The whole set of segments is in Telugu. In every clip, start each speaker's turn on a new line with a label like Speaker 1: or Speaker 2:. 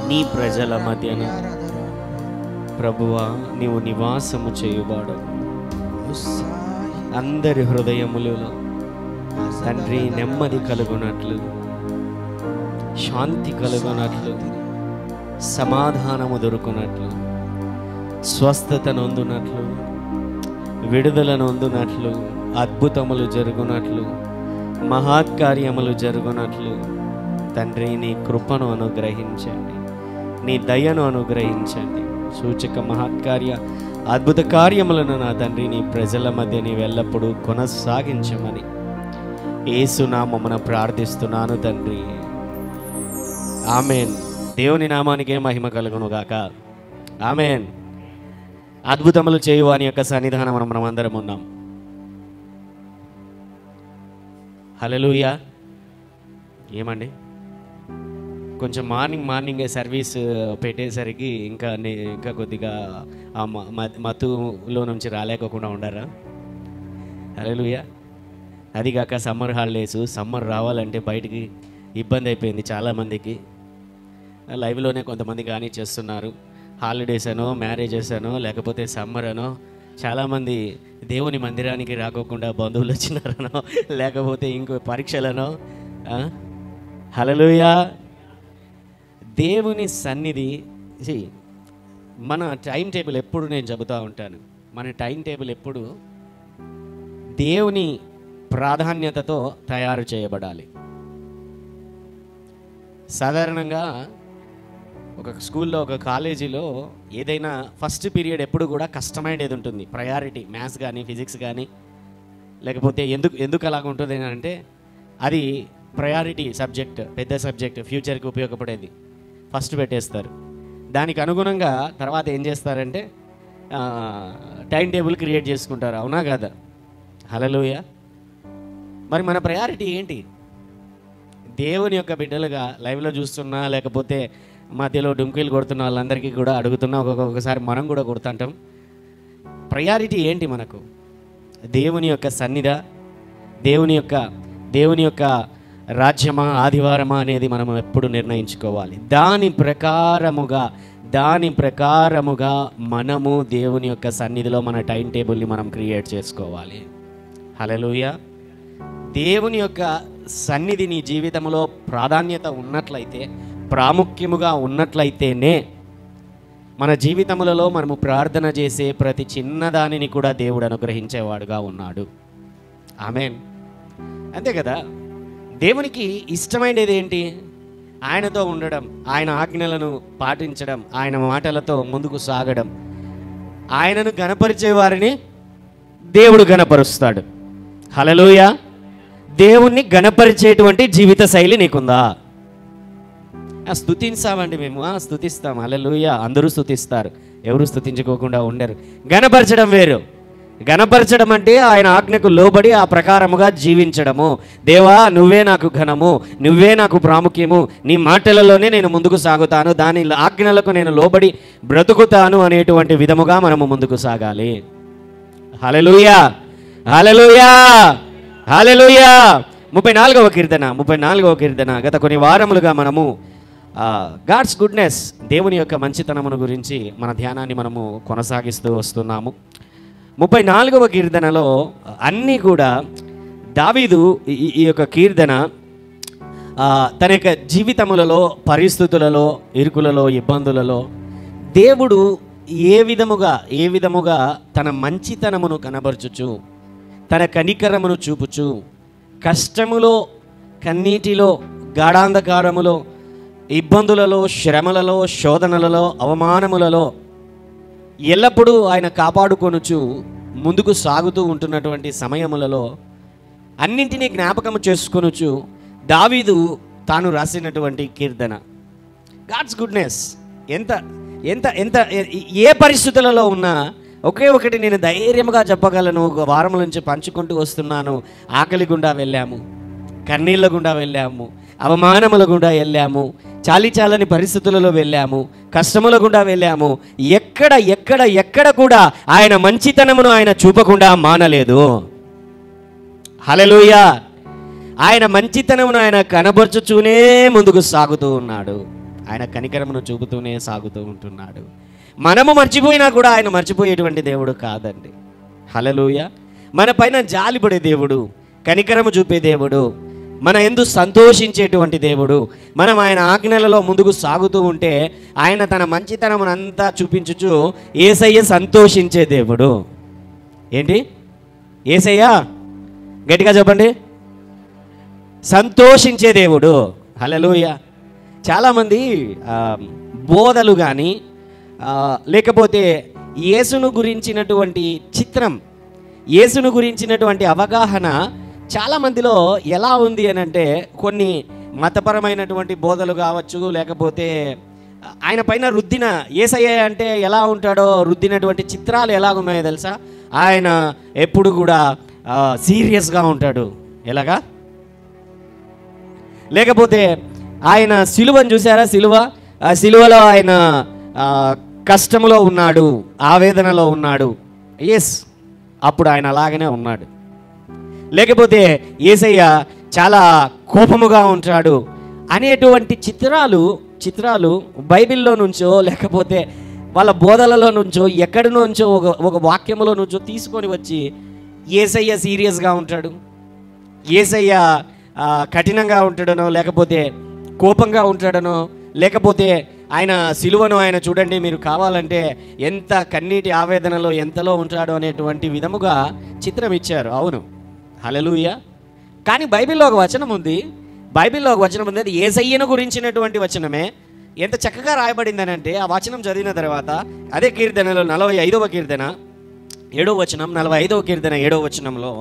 Speaker 1: నీ ప్రజల మధ్యన ప్రభువా నీవు నివాసము చేయువాడు. అందరి హృదయములలో తండ్రి నెమ్మది కలుగునట్లు, శాంతి కలుగునట్లు, సమాధానము దొరుకునట్లు, స్వస్థత నొందునట్లు, విడుదల నొందునట్లు, అద్భుతములు జరుగునట్లు, మహాకార్యములు జరుగునట్లు తండ్రి నీ కృపను అనుగ్రహించండి, నీ దయను అనుగ్రహించండి. సూచక మహత్కార్య అద్భుత కార్యములను నా తండ్రి నీ ప్రజల మధ్య నీవు ఎల్లప్పుడూ కొనసాగించమని యేసు నామమున ప్రార్థిస్తున్నాను తండ్రి. ఆమెన్. దేవుని నామానికే మహిమ కలుగును గాక. ఆమెన్. అద్భుతములు చేయు అని యొక్క సన్నిధానం మనం అందరం ఉన్నాం. హల్లెలూయా. ఏమండి, కొంచెం మార్నింగే సర్వీస్ పెట్టేసరికి ఇంకా కొద్దిగా ఆ మత్తులో నుంచి రాలేకోకుండా ఉండరా? హల్లెలూయా. అది కాక సమ్మర్ హాలిడేస్, సమ్మర్ రావాలంటే బయటికి ఇబ్బంది అయిపోయింది చాలామందికి. లైవ్లోనే కొంతమంది కానీ చేస్తున్నారు. హాలిడేస్ అనో, మ్యారేజెస్ అనో, లేకపోతే సమ్మర్ అనో, చాలామంది దేవుని మందిరానికి రాకోకుండా బంధువులు వచ్చినారనో, లేకపోతే ఇంకో పరీక్షలనో. హల్లెలూయా. దేవుని సన్నిధి, మన టైం టేబుల్ ఎప్పుడు నేను చెబుతూ ఉంటాను, మన టైం టేబుల్ ఎప్పుడు దేవుని ప్రాధాన్యతతో తయారు చేయబడాలి. సాధారణంగా ఒక స్కూల్లో, ఒక కాలేజీలో ఏదైనా ఫస్ట్ పీరియడ్ ఎప్పుడు కూడా కష్టమైనది ఉంటుంది. ప్రయారిటీ మ్యాథ్స్ కానీ, ఫిజిక్స్ కానీ, లేకపోతే ఎందుకు అలాగ ఉంటుంది అంటే అది ప్రయారిటీ సబ్జెక్ట్, పెద్ద సబ్జెక్ట్, ఫ్యూచర్కి ఉపయోగపడేది ఫస్ట్ పెట్టేస్తారు. దానికి అనుగుణంగా తర్వాత ఏం చేస్తారంటే టైం టేబుల్ క్రియేట్ చేసుకుంటారు. అవునా కదా? హల్లెలూయా. మరి మన ప్రయారిటీ ఏంటి? దేవుని యొక్క బిడ్డలుగా లైవ్లో చూస్తున్నా, లేకపోతే మధ్యలో డుంకీలు కొడుతున్న వాళ్ళందరికీ కూడా అడుగుతున్నా, ఒక్కొక్కసారి మనం కూడా కొడుతుంటాం. ప్రయారిటీ ఏంటి మనకు? దేవుని యొక్క సన్నిధి, దేవుని యొక్క రాజ్యమా, ఆదివారమా అనేది మనం ఎప్పుడు నిర్ణయించుకోవాలి. దాని ప్రకారముగా మనము దేవుని యొక్క సన్నిధిలో మన టైం టేబుల్ని మనం క్రియేట్ చేసుకోవాలి. హల్లెలూయా. దేవుని యొక్క సన్నిధి నీ జీవితంలో ప్రాధాన్యత ఉన్నట్లయితే, ప్రాముఖ్యముగా ఉన్నట్లయితేనే మన జీవితములలో మనము ప్రార్థన చేసే ప్రతి చిన్నదానిని కూడా దేవుడు అనుగ్రహించేవాడుగా ఉన్నాడు. ఆమేన్. అంతే కదా? దేవునికి ఇష్టమైనది ఏంటి? ఆయనతో ఉండడం, ఆయన ఆజ్ఞలను పాటించడం, ఆయన మాటలతో ముందుకు సాగడం. ఆయనను గణపరిచే వారిని దేవుడు గణపరుస్తాడు. హల్లెలూయా. దేవుణ్ణి గణపరిచేటువంటి జీవిత శైలి నీకుందా? స్తుతించామండి మేము, స్తుతిస్తాం. హల్లెలూయా. అందరూ స్తుతిస్తారు, ఎవరు స్తుతించుకోకుండా ఉండరు. గణపరచడం వేరు. గణపరచడం అంటే ఆయన ఆజ్ఞకు లోబడి ఆ ప్రకారముగా జీవించడము. దేవా, నువ్వే నాకు ఘనము, నువ్వే నాకు ప్రాముఖ్యము, నీ మాటలలోనే నేను ముందుకు సాగుతాను, దాని ఆజ్ఞలకు నేను లోబడి బ్రతుకుతాను అనేటువంటి విధముగా మనము ముందుకు సాగాలి. హల్లెలూయా. హల్లెలూయా. హల్లెలూయా. 34వ కీర్తన గత కొన్ని వారములుగా మనము గాడ్స్ గుడ్నెస్, దేవుని యొక్క మంచితనమును గురించి మన ధ్యానాన్ని మనము కొనసాగిస్తూ వస్తున్నాము. 34వ కీర్తనలో అన్నీ కూడా దావీదు ఈ యొక్క కీర్తన తన యొక్క జీవితములలో, పరిస్థితులలో, ఇరుకులలో, ఇబ్బందులలో దేవుడు ఏ విధముగా తన మంచితనమును కనబరుచుచు, తన కనికరమును చూపుచు, కష్టములో, కన్నీటిలో, గాఢాంధకారములో, ఇబ్బందులలో, శ్రమలలో, శోధనలలో, అవమానములలో ఎల్లప్పుడూ ఆయన కాపాడుకొనుచు ముందుకు సాగుతూ ఉంటున్నటువంటి సమయములలో అన్నింటినీ జ్ఞాపకం చేసుకొనుచు దావీదు తాను రాసినటువంటి కీర్తన. గాడ్స్ గుడ్నెస్ ఎంత ఎంత ఎంత ఏ పరిస్థితులలో ఉన్నా ఒకే ఒకటి నేను ధైర్యంగా చెప్పగలను. ఒక వారం నుంచి పంచుకుంటూ వస్తున్నాను. ఆకలి గుండా వెళ్ళాము, కన్నీళ్ళ గుండా వెళ్ళాము, అవమానముల గుండా వెళ్ళాము, చాలని పరిస్థితులలో వెళ్ళాము, కష్టముల గుండా వెళ్ళాము. ఎక్కడ కూడా ఆయన మంచితనమును ఆయన చూపకుండా మానలేదు. హల్లెలూయా. ఆయన మంచితనమును ఆయన కనబరుచుతూనే ముందుకు సాగుతూ ఉన్నాడు. ఆయన కనికరమును చూపుతూనే సాగుతూ ఉంటున్నాడు. మనము మర్చిపోయినా కూడా ఆయన మర్చిపోయేటువంటి దేవుడు కాదండి. హల్లెలూయా. మన పైన జాలిపడే దేవుడు, కనికరము చూపే దేవుడు, మన యందు సంతోషించేటువంటి దేవుడు. మనం ఆయన ఆజ్ఞలలో ముందుకు సాగుతూ ఉంటే ఆయన తన మంచితనమునంతా చూపించుచు యేసయ్య సంతోషించే దేవుడు. ఏంటి? యేసయ్య గట్టిగా చెప్పండి, సంతోషించే దేవుడు. హల్లెలూయా. చాలామంది బోధలు కానీ లేకపోతే యేసును గురించినటువంటి చిత్రం, యేసును గురించినటువంటి అవగాహన చాలామందిలో ఎలా ఉంది అని అంటే, కొన్ని మతపరమైనటువంటి బోధలు కావచ్చు, లేకపోతే ఆయన పైన రుద్దిన యేసయ్య అంటే ఎలా ఉంటాడో రుద్దినటువంటి చిత్రాలు ఎలా ఉన్నాయో తెలుసా? ఆయన ఎప్పుడు కూడా సీరియస్గా ఉంటాడు. ఎలాగా? లేకపోతే ఆయన సిలువను చూసారా? ఆ సిలువలో ఆయన కష్టంలో ఉన్నాడు, ఆవేదనలో ఉన్నాడు. ఎస్, అప్పుడు ఆయన అలాగనే ఉన్నాడు. లేకపోతే యేసయ్య చాలా కోపముగా ఉంటాడు అనేటువంటి చిత్రాలు బైబిల్లో నుంచో లేకపోతే వాళ్ళ బోధలలో నుంచో ఎక్కడి నుంచో ఒక వాక్యములో నుంచో తీసుకొని వచ్చి యేసయ్య సీరియస్గా ఉంటాడు, యేసయ్య కఠినంగా ఉంటాడనో, లేకపోతే కోపంగా ఉంటాడనో, లేకపోతే ఆయన సిలువను ఆయన చూడండి మీరు కావాలంటే ఎంత కన్నీటి ఆవేదనలో ఎంతలో ఉంటాడో అనేటువంటి విధముగా చిత్రం ఇచ్చారు. అవును, హల్లెలూయా. కానీ బైబిల్లో ఒక వచనం ఉంది, అది యేసయ్యను గురించినటువంటి వచనమే. ఎంత చక్కగా రాయబడిందని అంటే, ఆ వచనం చదివిన తర్వాత అదే కీర్తనలో 45వ కీర్తన 7వ వచనం, 45వ కీర్తన 7వ వచనంలో,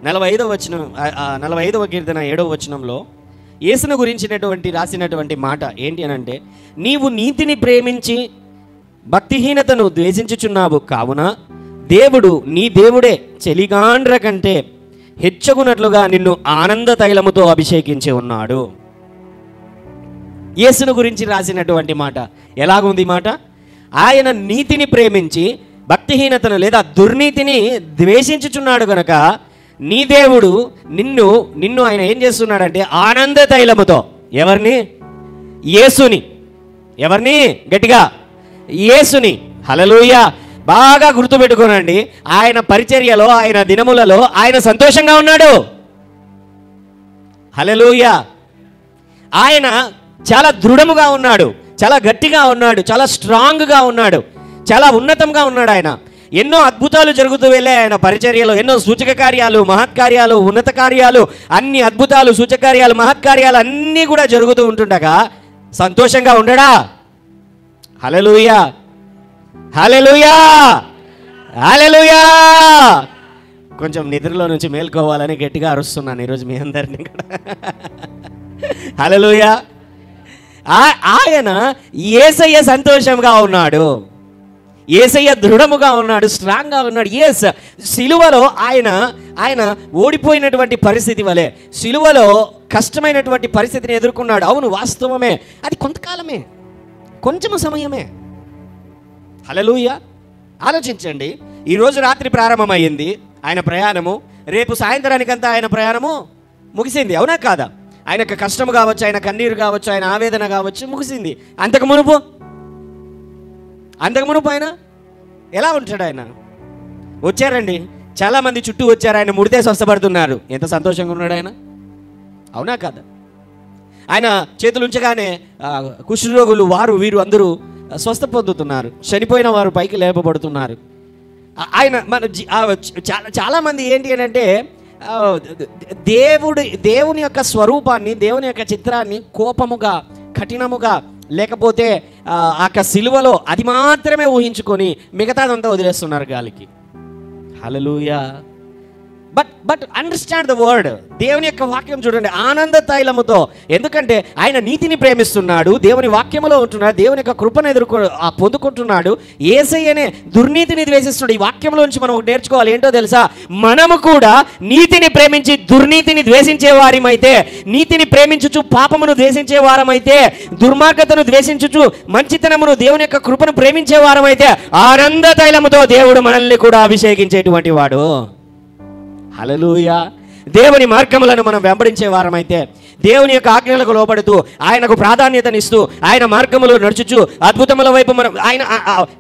Speaker 1: 45వ కీర్తన 7వ వచనంలో యేసును గురించినటువంటి రాసినటువంటి మాట ఏంటి అని అంటే, నీవు నీతిని ప్రేమించి భక్తిహీనతను ద్వేషించుచున్నావు కావున దేవుడు నీ దేవుడే చెలిగాండ్ర కంటే హెచ్చగునట్లుగా నిన్ను ఆనంద తైలముతో అభిషేకించి ఉన్నాడు. యేసును గురించి రాసినటువంటి మాట ఎలాగుంది మాట? ఆయన నీతిని ప్రేమించి భక్తిహీనతను లేదా దుర్నీతిని ద్వేషించుచున్నాడు కనుక నీ దేవుడు నిన్ను ఆయన ఏం చేస్తున్నాడంటే ఆనంద తైలముతో. ఎవరిని? యేసుని. ఎవరిని? గట్టిగా, యేసుని. హల్లెలూయా. బాగా గుర్తుపెట్టుకోనండి, ఆయన పరిచర్యలో, ఆయన దినములలో ఆయన సంతోషంగా ఉన్నాడు. హల్లెలూయా. ఆయన చాలా దృఢముగా ఉన్నాడు, చాలా గట్టిగా ఉన్నాడు, చాలా స్ట్రాంగ్గా ఉన్నాడు, చాలా ఉన్నతంగా ఉన్నాడు. ఆయన ఎన్నో అద్భుతాలు జరుగుతూ వెళ్ళాయి ఆయన పరిచర్యలో. ఎన్నో సూచక కార్యాలు, మహత్కార్యాలు, ఉన్నత కార్యాలు, అన్ని అద్భుతాలు, సూచకార్యాలు, మహత్కార్యాలు అన్నీ కూడా జరుగుతూ ఉంటుండగా సంతోషంగా ఉండడా? హల్లెలూయా, హల్లెలూయా, హల్లెలూయా. కొంచెం నిద్రలో నుంచి మేల్కోవాలని గట్టిగా అరుస్తున్నాను ఈరోజు మీ అందరినీ కూడా. హల్లెలూయా. ఆయన యేసయ్య సంతోషంగా ఉన్నాడు, యేసయ్య దృఢముగా ఉన్నాడు, స్ట్రాంగ్గా ఉన్నాడు. ఎస్, సిలువలో ఆయన ఓడిపోయినటువంటి పరిస్థితి వలె సిలువలో కష్టమైనటువంటి పరిస్థితిని ఎదుర్కొన్నాడు. అవును, వాస్తవమే. అది కొంతకాలమే, కొంచెం సమయమే. హల్లెలూయా. ఆలోచించండి, ఈరోజు రాత్రి ప్రారంభమైంది ఆయన ప్రయాణము, రేపు సాయంత్రానికంతా ఆయన ప్రయాణము ముగిసింది. అవునా కాదా? ఆయనకు కష్టము కావచ్చు, ఆయన కన్నీరు కావచ్చు, ఆయన ఆవేదన కావచ్చు, ముగిసింది. అంతకు మునుపు ఆయన ఎలా ఉంటాడు? ఆయన వచ్చారండి, చాలామంది చుట్టూ వచ్చారు, ఆయన ముడితే స్వస్థపడుతున్నారు. ఎంత సంతోషంగా ఉన్నాడు ఆయన. అవునా కాదా? ఆయన చేతులు ఉంచగానే కుష్ఠరోగులు వీరు అందరూ స్వస్థ పొందుతున్నారు, చనిపోయిన వారు పైకి లేపబడుతున్నారు. ఆయన చాలామంది ఏంటి అని అంటే దేవుని యొక్క స్వరూపాన్ని, దేవుని యొక్క చిత్రాన్ని కోపముగా, కఠినముగా, లేకపోతే ఆ సిలువలో అది మాత్రమే ఊహించుకొని మిగతాదంతా వదిలేస్తున్నారు గాలికి. Hallelujah. But understand the word. దేవుని యొక్క వాక్యం చూడండి, ఆనంద తైలముతో. ఎందుకంటే ఆయన నీతిని ప్రేమిస్తున్నాడు, దేవుని వాక్యములో ఉంటున్నాడు, దేవుని యొక్క కృపను పొందుకుంటున్నాడు. యేసయ్యనే దుర్నీతిని ద్వేషిస్తున్నాడు. ఈ వాక్యంలో నుంచి మనం నేర్చుకోవాలి ఏంటో తెలుసా? మనము కూడా నీతిని ప్రేమించి దుర్నీతిని ద్వేషించే వారమైతే, నీతిని ప్రేమించుచు పాపమును ద్వేషించే వారమైతే, దుర్మార్గతను ద్వేషించుచు మంచితనమును, దేవుని యొక్క కృపను ప్రేమించే వారమైతే ఆనంద తైలముతో దేవుడు మనల్ని కూడా అభిషేకించేటువంటి వాడు. హల్లెలూయా. దేవుని మార్గములను మనం వెంబడించే వారమైతే,
Speaker 2: దేవుని యొక్క ఆజ్ఞలకు లోబడుతూ ఆయనకు ప్రాధాన్యతనిస్తూ ఆయన మార్గములో నడుచుచు అద్భుతముల వైపు మనం ఆయన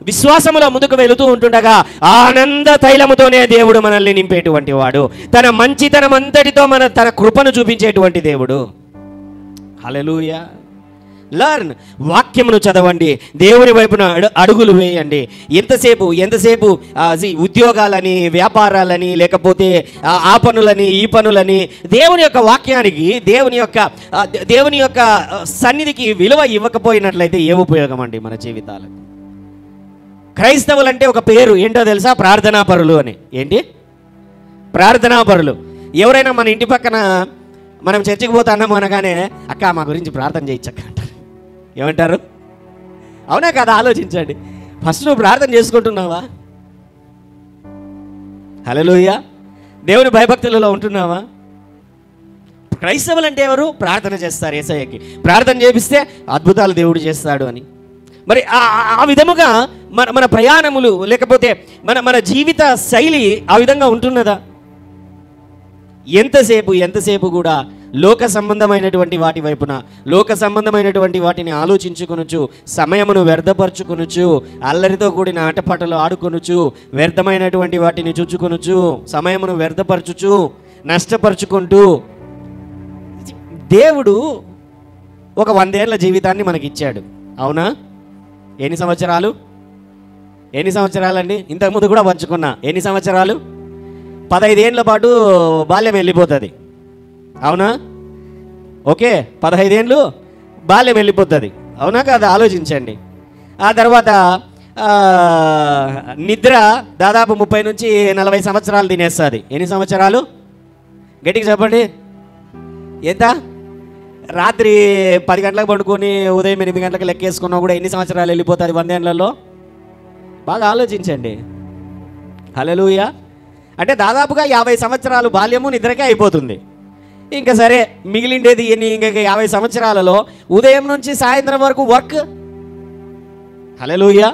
Speaker 2: విశ్వాసములో ముందుకు వెళుతూ ఉంటుండగా ఆనంద తైలముతోనే దేవుడు మనల్ని నింపేటువంటి వాడు. తన మంచితనం అంతటితో తన కృపను చూపించేటువంటి దేవుడు. హల్లెలూయా. లర్న్, వాక్యమును చదవండి, దేవుని వైపున అడుగులు వేయండి. ఎంతసేపు ఉద్యోగాలని, వ్యాపారాలని, లేకపోతే ఆ పనులని, ఈ పనులని దేవుని యొక్క వాక్యానికి, దేవుని యొక్క సన్నిధికి విలువ ఇవ్వకపోయినట్లయితే ఏ ఉపయోగం అండి మన జీవితాలకు? క్రైస్తవులంటే ఒక పేరు ఏంటో తెలుసా? ప్రార్థనాపరులు అని. ఏంటి? ప్రార్థనాపరులు. ఎవరైనా మన ఇంటి పక్కన మనం చర్చికి పోతాన్నాము అనగానే, అక్క మా గురించి ప్రార్థన చేయొచ్చక్క అంటారు. ఏమంటారు? అవునా కదా? ఆలోచించండి. ఫస్ట్ నువ్వు ప్రార్థన చేసుకుంటున్నావా? హల్లెలూయా. దేవుని భయభక్తులలో ఉంటున్నావా? క్రైస్తవులు అంటే ఎవరు? ప్రార్థన చేస్తారు యేసయ్యకి. ప్రార్థన చేపిస్తే అద్భుతాలు దేవుడు చేస్తాడు అని. మరి ఆ విధముగా మన ప్రయాణములు, లేకపోతే మన జీవిత శైలి ఆ విధంగా ఉంటున్నదా? ఎంతసేపు కూడా లోక సంబంధమైనటువంటి వాటి వైపున, లోక సంబంధమైనటువంటి వాటిని ఆలోచించుకొనుచు, సమయమును వ్యర్థపరచుకొనుచు, అల్లరితో కూడిన ఆటపాటలు ఆడుకొనుచు, వ్యర్థమైనటువంటి వాటిని చూచుకొనుచు, సమయమును వ్యర్థపరచుచు, నష్టపరుచుకుంటూ, దేవుడు ఒక 100 ఏళ్ల జీవితాన్ని మనకిచ్చాడు. అవునా? ఎన్ని సంవత్సరాలండి? ఇంతకుముందు కూడా పంచుకున్నా. ఎన్ని సంవత్సరాలు? 15 ఏళ్ళ పాటు బాల్యం వెళ్ళిపోతుంది. అవునా? ఓకే, 15 ఏళ్ళు బాల్యం వెళ్ళిపోతుంది. అవునా కదా? ఆలోచించండి. ఆ తర్వాత నిద్ర దాదాపు 30 నుంచి 40 సంవత్సరాలు తినేస్తుంది. ఎన్ని సంవత్సరాలు? గట్టిగా చెప్పండి. ఎంత? రాత్రి 10 గంటలకు పడుకొని ఉదయం 8 గంటలకు లెక్కేసుకున్నా కూడా ఎన్ని సంవత్సరాలు వెళ్ళిపోతుంది 100 ఏళ్లలో? బాగా ఆలోచించండి. హల్లెలూయా. అంటే దాదాపుగా 50 సంవత్సరాలు బాల్యము నిద్రకే అయిపోతుంది. ఇంకా సరే, మిగిలిండేది ఇంకా 50 సంవత్సరాలలో ఉదయం నుంచి సాయంత్రం వరకు వర్క్. హల్లెలూయా.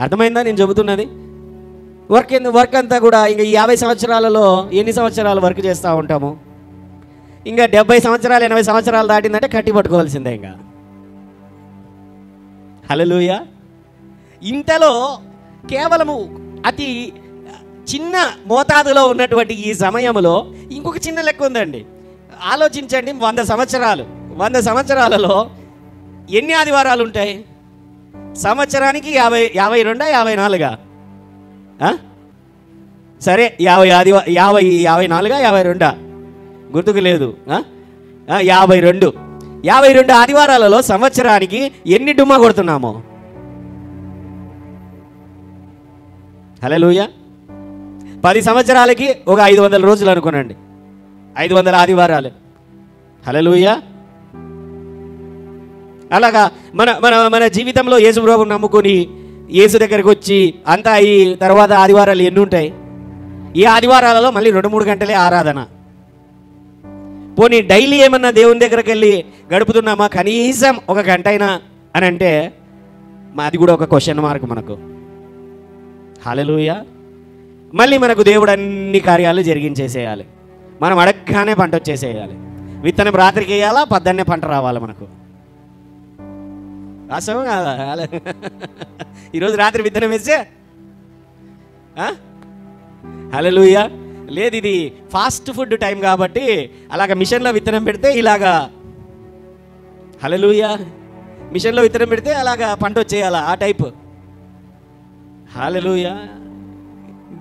Speaker 2: అర్థమైందా నేను చెబుతున్నది? వర్క్ అంతా కూడా ఇంకా ఈ 50 సంవత్సరాలలో ఎన్ని సంవత్సరాలు వర్క్ చేస్తూ ఉంటాము? ఇంకా 70 సంవత్సరాలు 80 సంవత్సరాలు దాటిందంటే కట్టి పట్టుకోవాల్సిందే ఇంకా. హల్లెలూయా. ఇంతలో కేవలము అతి చిన్న మోతాదులో ఉన్నటువంటి ఈ సమయంలో ఇంకొక చిన్న లెక్క ఉందండి. ఆలోచించండి. 100 సంవత్సరాలలో ఎన్ని ఆదివారాలు ఉంటాయి? సంవత్సరానికి 52 సరే, 52 గుర్తుకు లేదు. 52 ఆదివారాలలో సంవత్సరానికి ఎన్ని డుమ్మా కొడుతున్నామో? హల్లెలూయా. 10 సంవత్సరాలకి ఒక 500 రోజులు అనుకోనండి. 500 ఆదివారాలు. హల్లెలూయా. అలాగా మన జీవితంలో యేసు ప్రభువుని నమ్ముకొని యేసు దగ్గరికి వచ్చి అంతా ఈ తర్వాత ఆదివారాలు ఎన్ని ఉంటాయి? ఈ ఆదివారాలలో మళ్ళీ 2-3 గంటలే ఆరాధన. పోనీ డైలీ ఏమన్నా దేవుని దగ్గరికి వెళ్ళి గడుపుతున్నామా? కనీసం 1 గంట అయినా అని అంటే అది కూడా ఒక క్వశ్చన్ మార్క్ మనకు. హల్లెలూయా. మళ్ళీ మనకు దేవుడు అన్ని కార్యాలు జరిగించేసేయాలి. మనం అడగగానే పంట వచ్చేసేయాలి. విత్తనం రాత్రికి వేయాలా, పద్దన్నే పంట రావాలి మనకు. వాస్తవం కాదా? ఈరోజు రాత్రి విత్తనం వేస్తే హల్లెలూయా. లేదు, ఇది ఫాస్ట్ ఫుడ్ టైం కాబట్టి అలాగ మిషన్లో విత్తనం పెడితే ఇలాగా, హల్లెలూయా, మిషన్లో విత్తనం పెడితే అలాగా పంట వచ్చేయాలా, ఆ టైప్. హల్లెలూయా.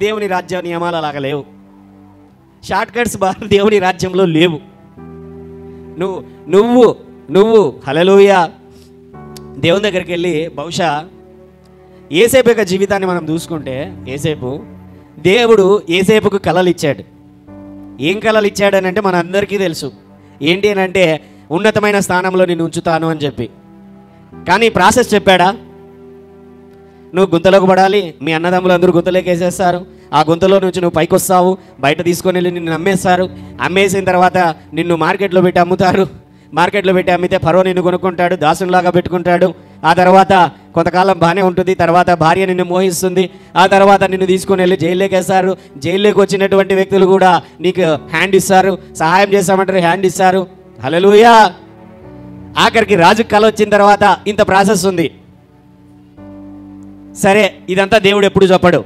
Speaker 2: దేవుని రాజ్య నియమాలు అలాగ లేవు. షార్ట్ కట్స్ దేవుని రాజ్యంలో లేవు. నువ్వు హల్లెలూయా దేవుని దగ్గరికి వెళ్ళి బహుశా యేసేపు యొక్క జీవితాన్ని మనం చూసుకుంటే, దేవుడు యేసేపుకు కలలు ఇచ్చాడు. ఏం కలలు ఇచ్చాడని అంటే మన అందరికీ తెలుసు. ఏంటి అని అంటే ఉన్నతమైన స్థానంలో నిన్ను ఉంచుతాను అని చెప్పి. కానీ ప్రాసెస్ చెప్పాడా? నువ్వు గుంతలోకి పడాలి, మీ అన్నదమ్ములు అందరూ గుంతలోకి వేసేస్తారు, ఆ గుంతలో నుంచి నువ్వు పైకి వస్తావు, బయట తీసుకొని వెళ్ళి నిన్ను అమ్మేస్తారు, అమ్మేసిన తర్వాత నిన్ను మార్కెట్లో పెట్టి అమ్ముతారు, మార్కెట్లో పెట్టి అమ్మితే ఫరో నిన్ను కొనుక్కుంటాడు, దాసునిలాగా పెట్టుకుంటాడు, ఆ తర్వాత కొంతకాలం బాగానే ఉంటుంది, తర్వాత భార్య నిన్ను మోహిస్తుంది, ఆ తర్వాత నిన్ను తీసుకొని వెళ్ళి జైల్లోకి వేస్తారు, జైల్లోకి వచ్చినటువంటి వ్యక్తులు కూడా నీకు హ్యాండ్ ఇస్తారు, సహాయం చేస్తామంటారు, హ్యాండ్ ఇస్తారు. హల్లెలూయా. ఆఖరికి రాజు కల వచ్చిన తర్వాత ఇంత ప్రాసెస్ ఉంది. సరే, ఇదంతా దేవుడు ఎప్పుడు చెప్పడు.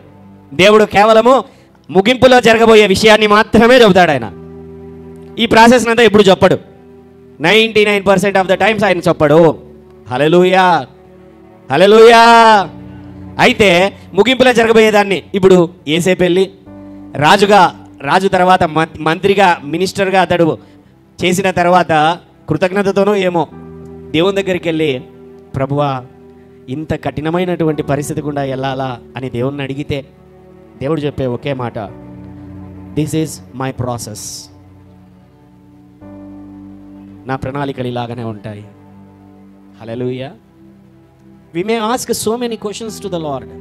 Speaker 2: దేవుడు కేవలము ముగింపులో జరగబోయే విషయాన్ని మాత్రమే చెబుతాడు ఆయన. ఈ ప్రాసెస్ అంతా ఎప్పుడు చెప్పడు. 99% ఆఫ్ ద టైమ్స్ ఆయన చెప్పడు. హల్లెలూయా, హల్లెలూయా. అయితే ముగింపులో జరగబోయేదాన్ని ఇప్పుడు యేసేపు వెళ్ళి రాజు తర్వాత మంత్రిగా, మినిస్టర్గా అతడు చేసిన తర్వాత కృతజ్ఞతతోనో ఏమో దేవుని దగ్గరికి వెళ్ళి, ప్రభువా ఇంత కఠినమైనటువంటి పరిస్థితి గుండా వెళ్ళాలా అని దేవుణ్ణి అడిగితే దేవుడు చెప్పే ఒకే మాట, దిస్ ఈజ్ మై ప్రాసెస్. నా ప్రణాళికలు ఇలాగనే ఉంటాయి. Hallelujah. We may ask so many questions to the Lord.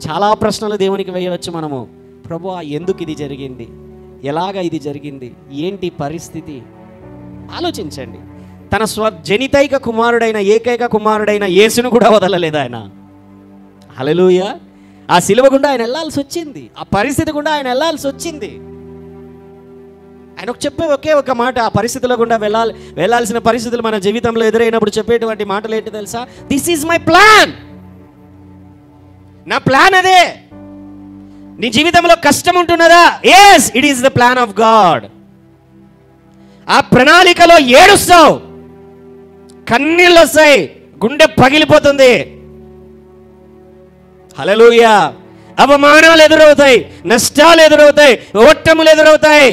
Speaker 2: చాలా ప్రశ్నలు దేవునికి వేయవచ్చు మనము. ప్రభువా ఎందుకు ఇది జరిగింది, ఎలాగ ఇది జరిగింది, ఏంటి పరిస్థితి? ఆలోచించండి. తన జనితైక కుమారుడైన, ఏకైక కుమారుడైన యేసును కూడా వదలలేదు ఆయన. హల్లెలూయా. ఆ సిలువ గుండా ఆయన వెళ్ళాల్సి వచ్చింది, ఆ పరిస్థితి గుండా ఆయన వెళ్ళాల్సి వచ్చింది. ఆయన చెప్పే ఒకే ఒక మాట, ఆ పరిస్థితుల గుండా వెళ్ళాల్సిన పరిస్థితులు మన జీవితంలో ఎదురైనప్పుడు చెప్పేటువంటి మాటలు ఏంటి తెలుసా? This is my plan. నా ప్లాన్ అదే. నీ జీవితంలో కష్టం ఉంటున్నదా? Yes, it is the plan of God. ఆ ప్రణాళికలో ఏడుస్తావు, కన్నీళ్ళు వస్తాయి, గుండె పగిలిపోతుంది. హల్లెలూయా. అవమానాలు ఎదురవుతాయి, నష్టాలు ఎదురవుతాయి, ఓటములు ఎదురవుతాయి.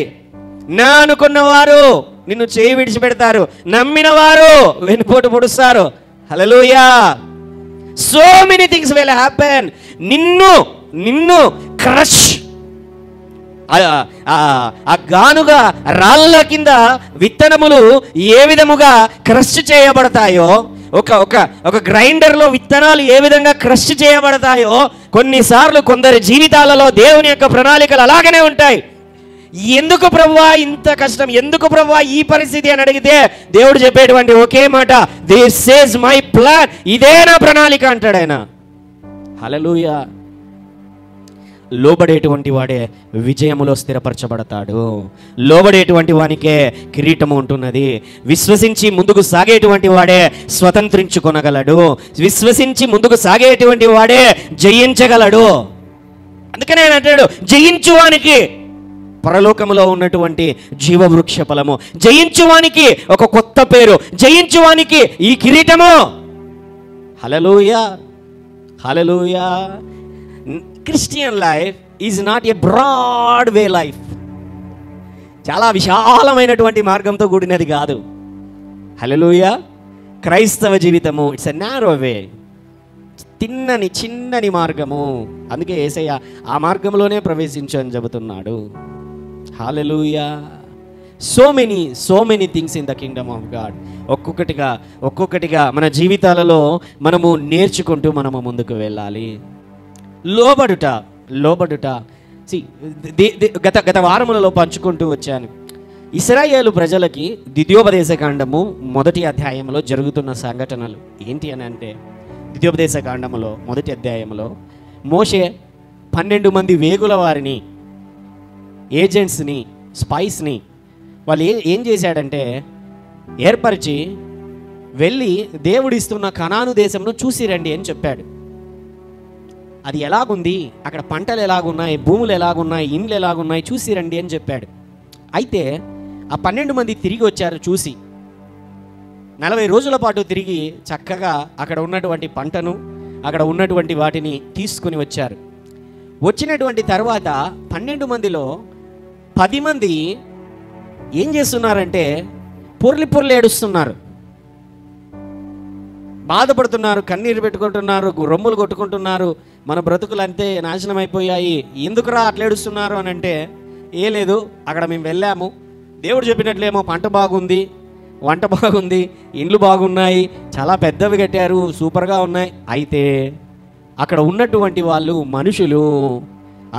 Speaker 2: నా అనుకున్న వారు నిన్ను చేయి విడిచిపెడతారు, నమ్మిన వారు వెనుపోటు పొడుస్తారు. Hallelujah. So many things will happen. నిన్ను క్రష్, ఆ గానుగా రాళ్ళ కింద విత్తనములు ఏ విధముగా క్రష్ చేయబడతాయో, ఒక గ్రైండర్లో విత్తనాలు ఏ విధంగా క్రష్ చేయబడతాయో, కొన్నిసార్లు కొందరి జీవితాలలో దేవుని యొక్క ప్రణాళికలు అలాగనే ఉంటాయి. ఎందుకు ప్రభువా ఇంత కష్టం, ఎందుకు ప్రభువా ఈ పరిస్థితి అని అడిగితే దేవుడు చెప్పేటువంటి ఒకే మాట, దిస్ ఈజ్ మై ప్లాన్. ఇదే నా ప్రణాళిక అంటాడు ఆయన. హల్లెలూయా. లోబడేటువంటి వాడే విజయములో స్థిరపరచబడతాడు. లోబడేటువంటి వానికే కిరీటము ఉంటున్నది. విశ్వసించి ముందుకు సాగేటువంటి వాడే స్వతంత్రించుకొనగలడు. విశ్వసించి ముందుకు సాగేటువంటి వాడే జయించగలడు. అందుకనే ఆయన అంటాడు, జయించువానికి పరలోకములో ఉన్నటువంటి జీవవృక్ష ఫలము, జయించువానికి ఒక కొత్త పేరు, జయించువానికి ఈ కిరీటము. Hallelujah, hallelujah. Christian life is not a broad way life. చాలా విశాలమైనటువంటి మార్గంతో కూడినది కాదు. హల్లెలూయా. క్రైస్తవ జీవితము ఇట్స్ ఎ నారో వే, చిన్నని మార్గము. అందుకే యేసయ్య ఆ మార్గంలోనే ప్రవేశించు అని చెబుతున్నాడు. Hallelujah. So many things in the kingdom of God. ఒక్కొక్కటిగా మన జీవితాలలో మనము నేర్చుకుంటూ మనము ముందుకు వెళ్ళాలి. లోబడుట. గత వారములలో పంచుకుంటూ వచ్చాను. ఇశ్రాయేలు ప్రజలకి ద్వితీయోపదేశ కాండము 1వ అధ్యాయంలో జరుగుతున్న సంఘటనలు ఏంటి అని అంటే, ద్వితీయోపదేశ కాండములో 1వ అధ్యాయంలో మోషే 12 మంది వేగుల వారిని, ఏజెంట్స్ని, స్పైస్ని వాళ్ళు ఏం చేశాడంటే ఏర్పరిచి వెళ్ళి దేవుడిస్తున్న కనాను దేశంను చూసి రండి అని చెప్పాడు. అది ఎలాగుంది, అక్కడ పంటలు ఎలాగున్నాయి, భూములు ఎలాగున్నాయి, ఇండ్లు ఎలాగున్నాయి చూసి రండి అని చెప్పాడు. అయితే ఆ 12 మంది తిరిగి వచ్చారు. చూసి 40 రోజుల పాటు తిరిగి చక్కగా అక్కడ ఉన్నటువంటి పంటను, అక్కడ ఉన్నటువంటి వాటిని తీసుకుని వచ్చారు. వచ్చినటువంటి తర్వాత 12 మందిలో 10 మంది ఏం చేస్తున్నారంటే పొర్లి ఏడుస్తున్నారు, బాధపడుతున్నారు, కన్నీరు పెట్టుకుంటున్నారు, రొమ్ములు కొట్టుకుంటున్నారు. మన బ్రతుకులు అంతే నాశనం అయిపోయాయి, ఎందుకురా అట్లా ఏడుస్తున్నారు అని అంటే, ఏ లేదు అక్కడ మేము వెళ్ళాము, దేవుడు చెప్పినట్లేమో పంట బాగుంది, వంట బాగుంది, ఇండ్లు బాగున్నాయి, చాలా పెద్దవి కట్టారు, సూపర్గా ఉన్నాయి. అయితే అక్కడ ఉన్నటువంటి వాళ్ళు మనుషులు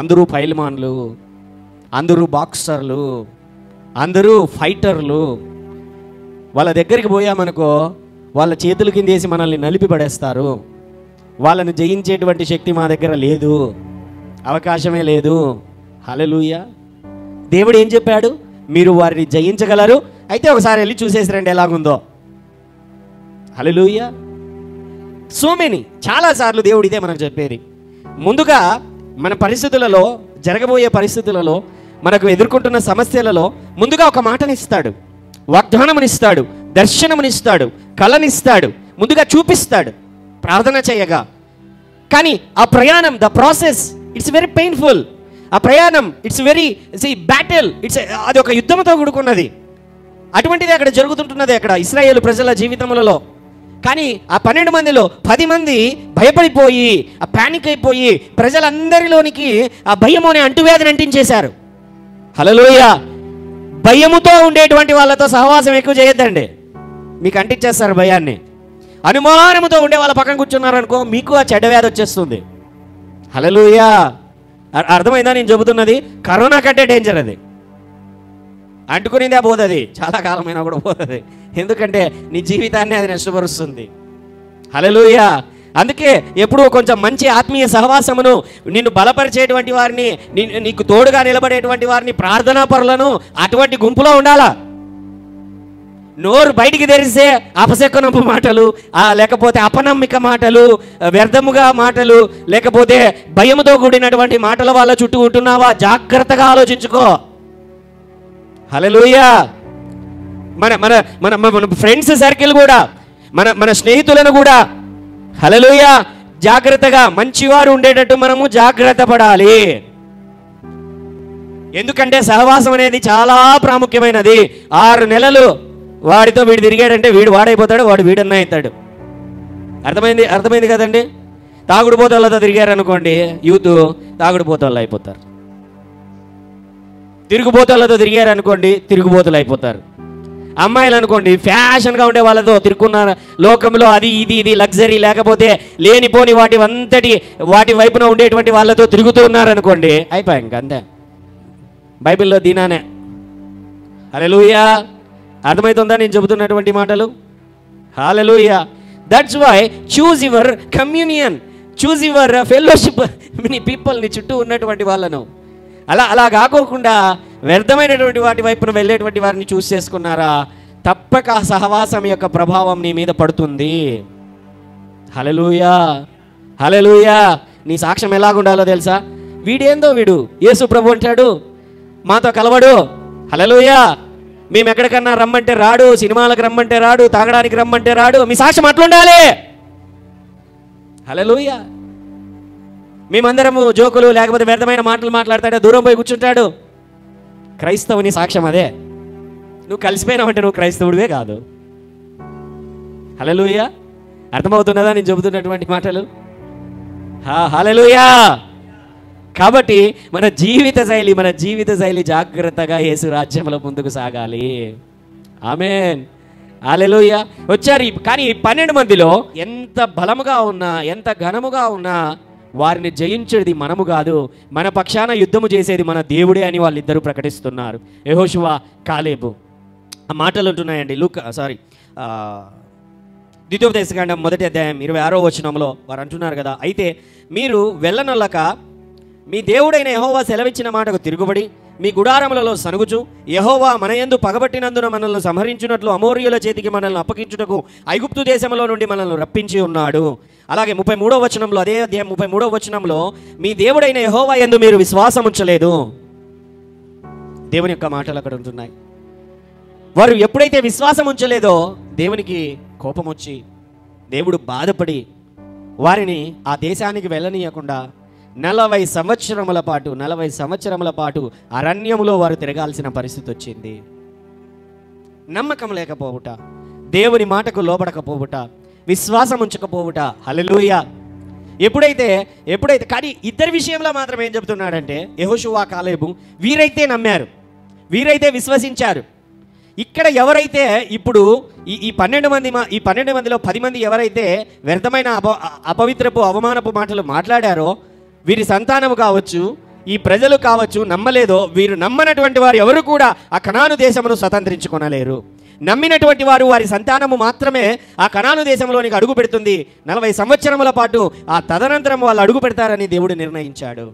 Speaker 2: అందరూ పైల్మాన్లు, అందరూ బాక్సర్లు, అందరూ ఫైటర్లు. వాళ్ళ దగ్గరికి పోయామనుకో వాళ్ళ చేతుల కింద వేసి మనల్ని నలిపి పడేస్తారు. వాళ్ళని జయించేటువంటి శక్తి మా దగ్గర లేదు, అవకాశమే లేదు. హల్లెలూయా. దేవుడు ఏం చెప్పాడు? మీరు వారిని జయించగలరు, అయితే ఒకసారి వెళ్ళి చూసేసి రండి ఎలాగుందో. హల్లెలూయా. సో మెనీ, చాలాసార్లు దేవుడు ఇదే మనకు చెప్పేది. ముందుగా మన పరిస్థితులలో, జరగబోయే పరిస్థితులలో, మనకు ఎదుర్కొంటున్న సమస్యలలో ముందుగా ఒక మాటనిస్తాడు, వాగ్దానమునిస్తాడు, దర్శనమునిస్తాడు, కళనిస్తాడు, ముందుగా చూపిస్తాడు ప్రార్థన చేయగా. కానీ ఆ ప్రయాణం, the process, it's very painful. ఆ ప్రయాణం ఇట్స్ వెరీ బ్యాటిల్, అది ఒక యుద్ధంతో కూడుకున్నది. అటువంటిది అక్కడ జరుగుతుంటున్నది అక్కడ ఇశ్రాయేలు ప్రజల జీవితములలో. కానీ ఆ 12 మందిలో 10 మంది భయపడిపోయి, ఆ పానిక్ అయిపోయి ప్రజలందరిలోనికి ఆ భయము అనే అంటువ్యాధిని అంటించేశారు. హల్లెలూయా. భయముతో ఉండేటువంటి వాళ్ళతో సహవాసం ఎక్కువ చేయొద్దండి, మీకు అంటించేస్తారు భయాన్ని. అనుమానముతో ఉండే వాళ్ళ పక్కన కూర్చున్నారనుకో, మీకు ఆ చెడ్డ వ్యాధి వచ్చేస్తుంది. హల్లెలూయా. అర్థమైందా నేను చెబుతున్నది? కరోనా కంటే డేంజర్ అది. అంటుకునిందే పోతుంది, చాలా కాలమైనా కూడా పోతుంది. ఎందుకంటే నీ జీవితాన్ని అది నష్టపరుస్తుంది. హల్లెలూయా. అందుకే ఎప్పుడూ కొంచెం మంచి ఆత్మీయ సహవాసమును, నిన్ను బలపరిచేటువంటి వారిని, నీకు తోడుగా నిలబడేటువంటి వారిని, ప్రార్థనా పరులను అటువంటి గుంపులో ఉండాలా. నోరు బయటికి తెరిస్తే అపశకునపు మాటలు, లేకపోతే అపనమ్మిక మాటలు, వ్యర్థముగా మాటలు, లేకపోతే భయముతో కూడినటువంటి మాటల వాళ్ళ చుట్టూ ఉంటున్నావా? జాగ్రత్తగా ఆలోచించుకో. హల్లెలూయా. మన మన మన మన ఫ్రెండ్స్ సర్కిల్ కూడా, మన స్నేహితులను కూడా హల్లెలూయా జాగ్రత్తగా మంచివారు ఉండేటట్టు మనము జాగ్రత్త పడాలి. ఎందుకంటే సహవాసం అనేది చాలా ప్రాముఖ్యమైనది. 6 నెలలు వాడితో వీడు తిరిగాడంటే వీడు వాడైపోతాడు, వాడు వీడన్నా అవుతాడు. అర్థమైంది కదండి? తాగుడుపోతోళ్ళతో తిరిగారనుకోండి, యూత్ తాగుడుపోతోళ్ళు అయిపోతారు. తిరుగుబోతులతో తిరిగారనుకోండి, తిరుగుబోతులు అయిపోతారు. అమ్మాయిలు అనుకోండి, ఫ్యాషన్గా ఉండే వాళ్ళతో తిరుగుకున్నారు లోకంలో, అది ఇది లగ్జరీ, లేకపోతే లేనిపోని వాటి వైపున ఉండేటువంటి వాళ్ళతో తిరుగుతూ ఉన్నారనుకోండి, అయిపోయాయి ఇంక అంతే. బైబిల్లో దీనానే. హల్లెలూయా. అర్థమవుతుందా నేను చెబుతున్నటువంటి మాటలు? Hallelujah. That's why choose your communion, choose your fellowship. మీ పీపుల్ని, చుట్టూ ఉన్నటువంటి వాళ్ళను అలా కాకోకుండా వ్యర్థమైనటువంటి వాటి వైపున వెళ్ళేటువంటి వారిని చూస్ చేసుకున్నారా, తప్పక సహవాసం యొక్క ప్రభావం నీ మీద పడుతుంది. హల్లెలూయా. హల్లెలూయా. నీ సాక్ష్యం ఎలాగుండాలో తెలుసా? వీడేందో వీడు యేసు ప్రభు అంటాడు, మాతో కలవడు. హల్లెలూయా. మేము ఎక్కడికన్నా రమ్మంటే రాడు, సినిమాలకు రమ్మంటే రాడు, తాగడానికి రమ్మంటే రాడు. మీ సాక్ష్యం అట్లుండాలి. హల్లెలూయా. మేమందరము జోకులు లేకపోతే వ్యర్థమైన మాటలు మాట్లాడతాడు, దూరం పోయి కూర్చుంటాడు. క్రైస్తవుని సాక్ష్యం అదే. నువ్వు కలిసిపోయినావంటే నువ్వు క్రైస్తవుడివే కాదు. హల్లెలూయా. అర్థమవుతున్నదా నేను చెబుతున్నటువంటి మాటలు? హల్లెలూయా. కాబట్టి మన జీవిత శైలి జాగ్రత్తగా యేసు రాజ్యంలో ముందుకు సాగాలి. ఆమేన్. హల్లెలూయా. వచ్చారు. కానీ 12 మందిలో ఎంత బలముగా ఉన్నా, ఎంత ఘనముగా ఉన్నా వారిని జయించేది మనము కాదు, మన పక్షాన యుద్ధము చేసేది మన దేవుడే అని వాళ్ళిద్దరూ ప్రకటిస్తున్నారు. యెహోషువ, కాలేబు. ఆ మాటలు ఉంటున్నాయండి. ద్వితీయోపదేశకాండం 1వ అధ్యాయం 26వ వచనంలో వారు అంటున్నారు కదా, అయితే మీరు వెళ్ళనొల్లక మీ దేవుడైన యెహోవా సెలవిచ్చిన మాటకు తిరుగుబడి మీ గుడారములలో సనుగుచు, యెహోవా మన యందు పగబట్టినందున మనల్ని సంహరించున్నట్లు అమోరీయుల చేతికి మనల్ని అప్పగించుటకు ఐగుప్తు దేశంలో నుండి మనల్ని రప్పించి ఉన్నాడు. అలాగే 33వ వచనంలో, అదే అధ్యాయం 33వ వచనంలో, మీ దేవుడైన యెహోవా యందు మీరు విశ్వాసం ఉంచలేదు. దేవుని యొక్క మాటలు అక్కడ ఉంటున్నాయి. వారు ఎప్పుడైతే విశ్వాసం ఉంచలేదో దేవునికి కోపం వచ్చి, దేవుడు బాధపడి వారిని ఆ దేశానికి వెళ్ళనీయకుండా 40 సంవత్సరముల పాటు అరణ్యములో వారు తిరగాల్సిన పరిస్థితి వచ్చింది. నమ్మకం లేకపోవుట, దేవుని మాటకు లోబడకపోవుట, విశ్వాసం ఉంచకపోవుట. హల్లెలూయా. ఎప్పుడైతే కానీ ఇద్దరి విషయంలో మాత్రం ఏం చెబుతున్నాడంటే, యెహోషువ, కాలేబు వీరైతే నమ్మారు, వీరైతే విశ్వసించారు. ఇక్కడ ఎవరైతే ఇప్పుడు ఈ 12 మందిలో 10 మంది ఎవరైతే వ్యర్థమైన అపవిత్రపు అవమానపు మాటలు మాట్లాడారో, వీరి సంతానము కావచ్చు, ఈ ప్రజలు కావచ్చు, నమ్మలేదో, వీరు నమ్మనటువంటి వారు ఎవరు కూడా ఆ కనాను దేశమును స్వతంత్రించుకొనలేరు. నమ్మినటువంటి వారు, వారి సంతానము మాత్రమే ఆ కనాను దేశంలోనికి అడుగు పెడుతుంది. 40 సంవత్సరముల పాటు ఆ తదనంతరం వాళ్ళు అడుగు పెడతారని దేవుడు నిర్ణయించాడు.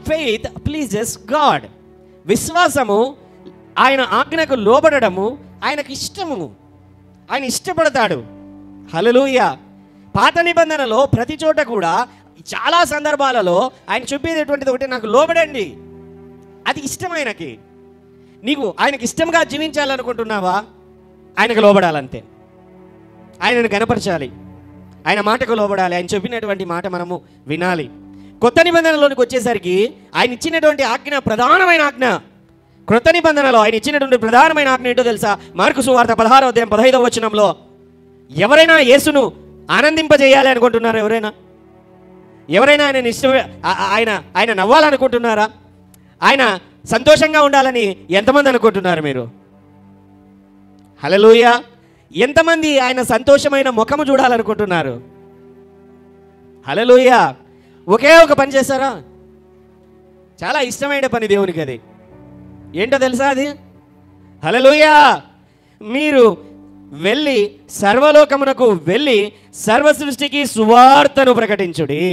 Speaker 2: Faith pleases God. విశ్వాసము ఆయన ఆజ్ఞకు లోబడము ఆయనకు ఇష్టము, ఆయన ఇష్టపడతాడు. హల్లెలూయా. పాత నిబంధనలో ప్రతి చోట కూడా చాలా సందర్భాలలో ఆయన చెప్పేటటువంటిది ఒకటి, నాకు లోబడండి, అది ఇష్టం ఆయనకి. నీకు ఆయనకి ఇష్టంగా జీవించాలనుకుంటున్నావా, ఆయనకు లోబడాలంతే. ఆయనను గణపరచాలి, ఆయన మాటకు లోబడాలి, ఆయన చెప్పినటువంటి మాట మనము వినాలి. కొత్త నిబంధనలోనికి వచ్చేసరికి ఆయన ఇచ్చినటువంటి ఆజ్ఞ ప్రధానమైన ఆజ్ఞ. క్రొత్త నిబంధనలో ఆయన ఇచ్చినటువంటి ప్రధానమైన ఆజ్ఞ ఏంటో తెలుసా? మార్కు సువార్త 16వ అధ్యాయం 15వ వచనంలో, ఎవరైనా యేసును ఆనందింపజేయాలి అనుకుంటున్నారా? ఎవరైనా ఆయన ఇష్టం, ఆయన నవ్వాలనుకుంటున్నారా? ఆయన సంతోషంగా ఉండాలని ఎంతమంది అనుకుంటున్నారు మీరు? హల్లెలూయా. ఎంతమంది ఆయన సంతోషమైన ముఖము చూడాలనుకుంటున్నారు? హల్లెలూయా. ఒకే ఒక పని చేస్తారా? చాలా ఇష్టమైన పని దేవునికి. అది ఏంటో తెలుసా? అది హల్లెలూయా. మీరు వెళ్ళి సర్వలోకమునకు వెళ్ళి సర్వ సృష్టికి సువార్తను ప్రకటించుడి.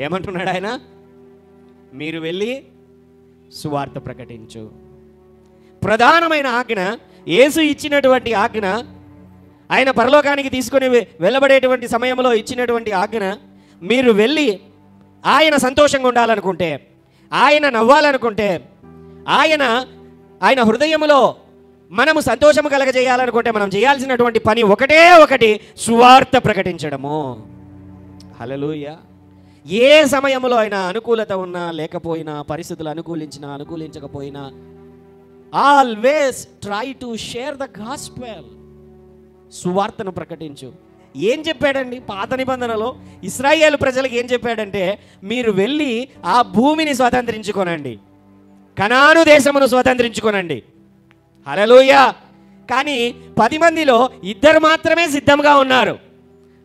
Speaker 2: ఏమంటున్నాడు ఆయన? మీరు వెళ్ళి సువార్త ప్రకటించు. ప్రధానమైన ఆజ్ఞ, యేసు ఇచ్చినటువంటి ఆజ్ఞ, ఆయన పరలోకానికి తీసుకొని వెళ్ళబడేటువంటి సమయంలో ఇచ్చినటువంటి ఆజ్ఞ. మీరు వెళ్ళి ఆయన సంతోషంగా ఉండాలనుకుంటే, ఆయన నవ్వాలనుకుంటే, ఆయన హృదయంలో మనము సంతోషము కలగజేయాలనుకుంటే మనం చేయాల్సినటువంటి పని ఒకటే ఒకటి, సువార్త ప్రకటించడము. హల్లెలూయా. ఏ సమయంలో అయినా అనుకూలత ఉన్నా లేకపోయినా, పరిస్థితులు అనుకూలించినా అనుకూలించకపోయినా, always try to share the gospel. సువార్తను ప్రకటించు. ఏం చెప్పాడండి పాత నిబంధనలో? ఇశ్రాయేలు ప్రజలకు ఏం చెప్పాడంటే, మీరు వెళ్ళి ఆ భూమిని స్వతంత్రించుకోనండి, కనాను దేశమును స్వతంత్రించుకోనండి. హల్లెలూయా. కానీ 10 మందిలో 2 మాత్రమే సిద్ధంగా ఉన్నారు.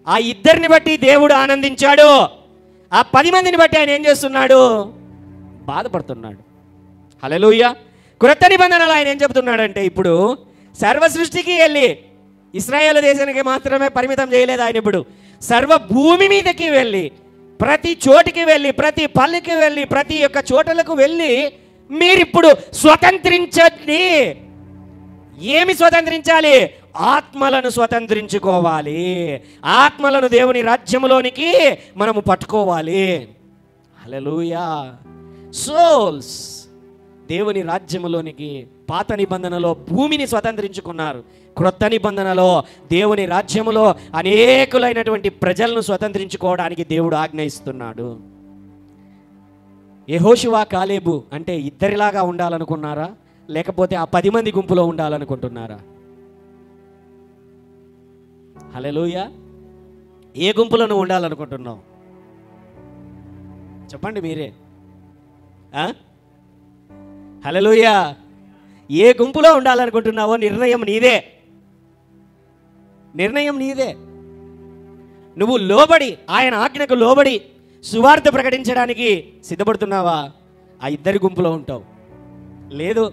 Speaker 2: ఆ 2ని బట్టి దేవుడు ఆనందించాడు. ఆ 10 మందిని బట్టి ఆయన ఏం చేస్తున్నాడు? బాధపడుతున్నాడు. హల్లెలూయా. క్రొత్త నిబంధనలో ఆయన ఏం చెబుతున్నాడంటే, ఇప్పుడు సర్వ సృష్టికి వెళ్ళి, ఇశ్రాయేలు దేశానికి మాత్రమే పరిమితం చేయలేదు ఆయన. ఇప్పుడు సర్వ భూమి మీదకి వెళ్ళి, ప్రతి చోటికి వెళ్ళి, ప్రతి పల్లెకి వెళ్ళి, ప్రతి ఒక్క చోటలకు వెళ్ళి మీరిప్పుడు స్వతంత్రించండి. ఏమి స్వతంత్రించాలి? ఆత్మలను స్వతంత్రించుకోవాలి. ఆత్మలను దేవుని రాజ్యములోనికి మనము పట్టుకోవాలి. హల్లెలూయా. సోల్స్ దేవుని రాజ్యములోనికి. పాత నిబంధనలో భూమిని స్వతంత్రించుకున్నారు. క్రొత్త నిబంధనలో దేవుని రాజ్యములో అనేకులైనటువంటి ప్రజలను స్వతంత్రించుకోవడానికి దేవుడు ఆజ్ఞ ఇస్తున్నాడు. యెహోషువ, కాలేబు అంటే ఇద్దరిలాగా ఉండాలనుకున్నారా, లేకపోతే ఆ 10 మంది గుంపులో ఉండాలనుకుంటున్నారా? హల్లెలూయా. ఏ గుంపులో నువ్వు ఉండాలనుకుంటున్నావు? చెప్పండి మీరే. హల్లెలూయా. ఏ గుంపులో ఉండాలనుకుంటున్నావో నిర్ణయం నీదే. నిర్ణయం నీదే. నువ్వు లోబడి, ఆయన ఆజ్ఞకు లోబడి సువార్త ప్రకటించడానికి సిద్ధపడుతున్నావా? ఆ 2 గుంపులో ఉంటావు. లేదు,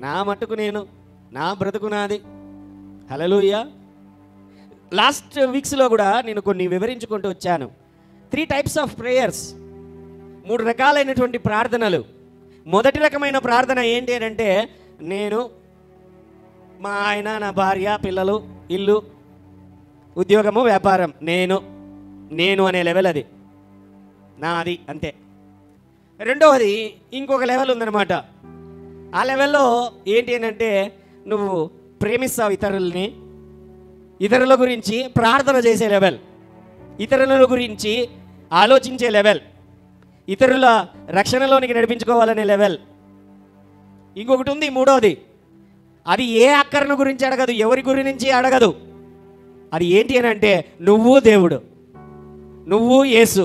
Speaker 2: నా మట్టుకు నేను, నా బ్రతుకు నాది. హల్లెలూయా. లాస్ట్ వీక్స్లో కూడా నేను కొన్ని వివరించుకుంటూ వచ్చాను. 3 టైప్స్ ఆఫ్ ప్రేయర్స్, 3 రకాలైనటువంటి ప్రార్థనలు. మొదటి రకమైన ప్రార్థన ఏంటి అంటే, నేను, మా ఆయన, నా భార్య, పిల్లలు, ఇల్లు, ఉద్యోగము, వ్యాపారం, నేను అనే లెవెల్, అది నాది అంతే. రెండవది ఇంకొక లెవెల్ ఉందన్నమాట. ఆ లెవెల్లో ఏంటి అంటే, నువ్వు ప్రేమిస్తావు ఇతరుల్ని, ఇతరుల గురించి ప్రార్థన చేసే లెవెల్, ఇతరుల గురించి ఆలోచించే లెవెల్, ఇతరుల రక్షణలోనికి నడిపించుకోవాలనే లెవెల్. ఇంకొకటి ఉంది, మూడవది. అది ఏ అక్కరను గురించి అడగదు, ఎవరి గురించి అడగదు. అది ఏంటి అని అంటే, నువ్వు దేవుడు, నువ్వు యేసు,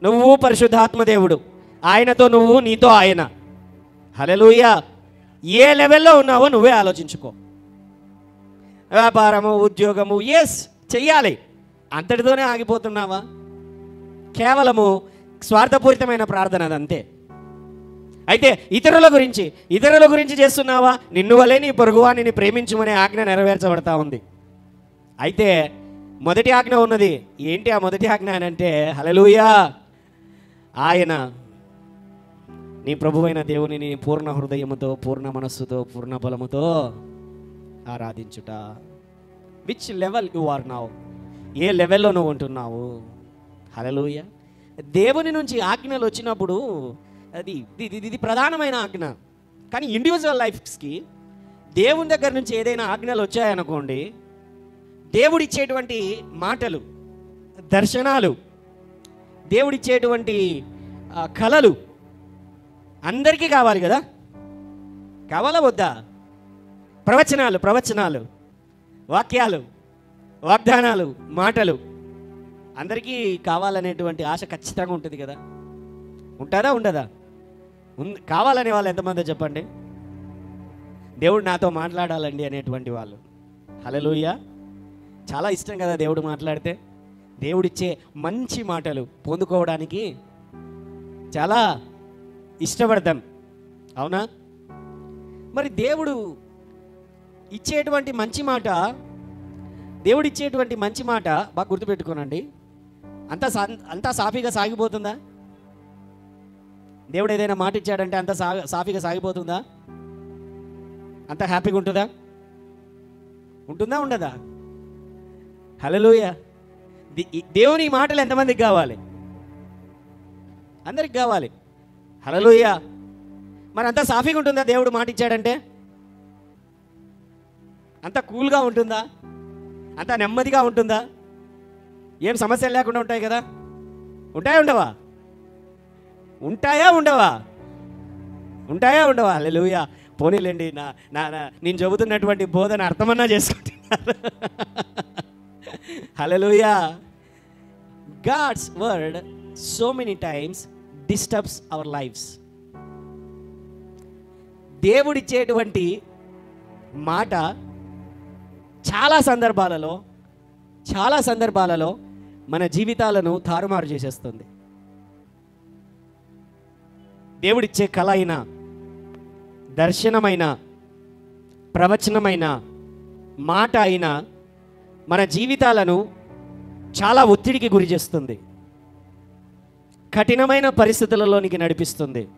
Speaker 2: నువ్వు పరిశుద్ధాత్మ దేవుడు, ఆయనతో నువ్వు, నీతో ఆయన. హల్లెలూయా. ఏ లెవెల్లో ఉన్నావో నువ్వే ఆలోచించుకో. వ్యాపారము, ఉద్యోగము, ఎస్ చెయ్యాలి, అంతటితోనే ఆగిపోతున్నావా? కేవలము స్వార్థపూరితమైన ప్రార్థన, అదంతే. అయితే ఇతరుల గురించి చేస్తున్నావా? నిన్ను వలే నీ పొరుగువానిని ప్రేమించుమనే ఆజ్ఞ నెరవేర్చబడతా ఉంది. అయితే మొదటి ఆజ్ఞ ఉన్నది. ఏంటి ఆ మొదటి ఆజ్ఞ అని అంటే, హల్లెలూయా, ఆయన నీ ప్రభువైన దేవుని నీ పూర్ణ హృదయముతో, పూర్ణ మనస్సుతో, పూర్ణ బలముతో ఆరాధించుట. Which level you are now? ఏ లెవెల్లో నువ్వు ఉంటున్నావు? హల్లెలూయా. దేవుని నుంచి ఆజ్ఞలు వచ్చినప్పుడు ఇది ప్రధానమైన ఆజ్ఞ. కానీ ఇండివిజువల్ లైఫ్స్కి దేవుని దగ్గర నుంచి ఏదైనా ఆజ్ఞలు వచ్చాయనుకోండి, దేవుడిచ్చేటువంటి మాటలు, దర్శనాలు, దేవుడిచ్చేటువంటి కళలు అందరికీ కావాలి కదా? కావాలా వద్దా? ప్రవచనాలు, వాక్యాలు, వాగ్దానాలు, మాటలు అందరికీ కావాలనేటువంటి ఆశ ఖచ్చితంగా ఉంటుంది కదా? ఉంటుందా ఉండదా? కావాలనే వాళ్ళు ఎంతమంది చెప్పండి? దేవుడు నాతో మాట్లాడాలండి అనేటువంటి వాళ్ళు. హల్లెలూయా. చాలా ఇష్టం కదా దేవుడు మాట్లాడితే. దేవుడిచ్చే మంచి మాటలు పొందుకోవడానికి చాలా ఇష్టపడతాం, అవునా? మరి దేవుడు ఇచ్చేటువంటి మంచి మాట, దేవుడిచ్చేటువంటి మంచి మాట బాగా గుర్తుపెట్టుకోనండి. అంతా సాఫీగా సాగిపోతుందా? దేవుడు ఏదైనా మాట ఇచ్చాడంటే అంత సాఫీగా సాగిపోతుందా? అంత హ్యాపీగా ఉంటుందా? ఉండదా? హల్లెలూయా. దేవుని మాటలు ఎంతమందికి కావాలి? అందరికి కావాలి. హల్లెలూయా. మరి అంత సాఫీగా ఉంటుందా దేవుడు మాట ఇచ్చాడంటే? అంత కూల్గా ఉంటుందా? అంత నెమ్మదిగా ఉంటుందా? ఏం సమస్యలు లేకుండా ఉంటాయి కదా? ఉంటాయా ఉండవా? ఉంటాయా ఉండవా? హల్లెలూయా. పోనీలేండి, నేను చెబుతున్నటువంటి బోధన అర్థమన్నా చేసుకుంటున్నారు. Hallelujah. God's word so many times disturbs our lifes. దేవుడిచ్చేటువంటి మాట చాలా సందర్భాలలో మన జీవితాలను తారుమారు చేసేస్తుంది. దేవుడిచ్చే కళ అయినా, దర్శనమైన, ప్రవచనమైన, మాట అయినా మన జీవితాలను చాలా ఒత్తిడికి గురి చేస్తుంది, కఠినమైన పరిస్థితులలోనికి నడిపిస్తుంది.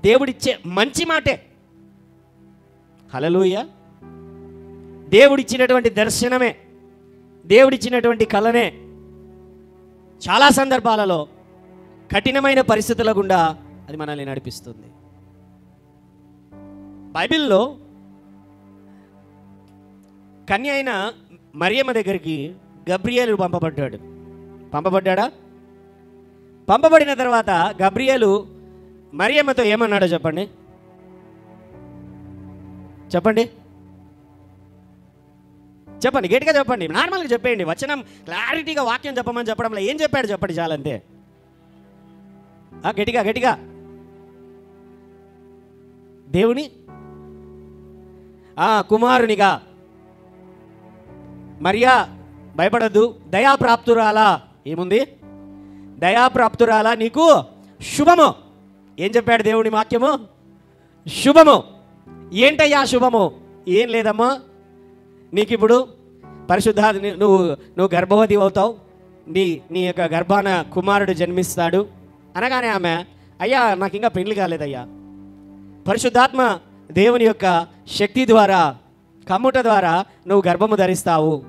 Speaker 2: దేవుడిచ్చే మంచి మాటే, హల్లెలూయా, దేవుడిచ్చినటువంటి దర్శనమే, దేవుడిచ్చినటువంటి కళనే చాలా సందర్భాలలో కఠినమైన పరిస్థితుల గుండా అది మనల్ని నడిపిస్తుంది. బైబిల్లో కన్య అయిన మరియమ్మ దగ్గరికి గబ్రియేలు పంపబడ్డాడా? పంపబడిన తర్వాత గబ్రియేలు మరియమ్మతో ఏమన్నాడో చెప్పండి. గట్టిగా చెప్పండి. నార్మల్గా చెప్పేయండి. వచనం క్లారిటీగా వాక్యం చెప్పమని చెప్పడంలో ఏం చెప్పాడు చెప్పండి చాలంతే. గట్టిగా దేవుని కుమారునిగా మరియా భయపడద్దు, దయాప్రాప్తురాలా. ఏముంది? దయాప్రాప్తురాలా, నీకు శుభము. ఏం చెప్పాడు దేవుని వాక్యము? శుభము. ఏంటయ్యా శుభము? ఏం లేదమ్మా, నీకు ఇప్పుడు పరిశుద్ధాత్మ, నువ్వు గర్భవతి అవుతావు, నీ యొక్క గర్భాన కుమారుడు జన్మిస్తాడు అనగానే ఆమె, అయ్యా నాకు ఇంకా పెళ్లి కాలేదయ్యా, పరిశుద్ధాత్మ దేవుని యొక్క శక్తి ద్వారా, కమ్ముట ద్వారా నువ్వు గర్భము ధరిస్తావు,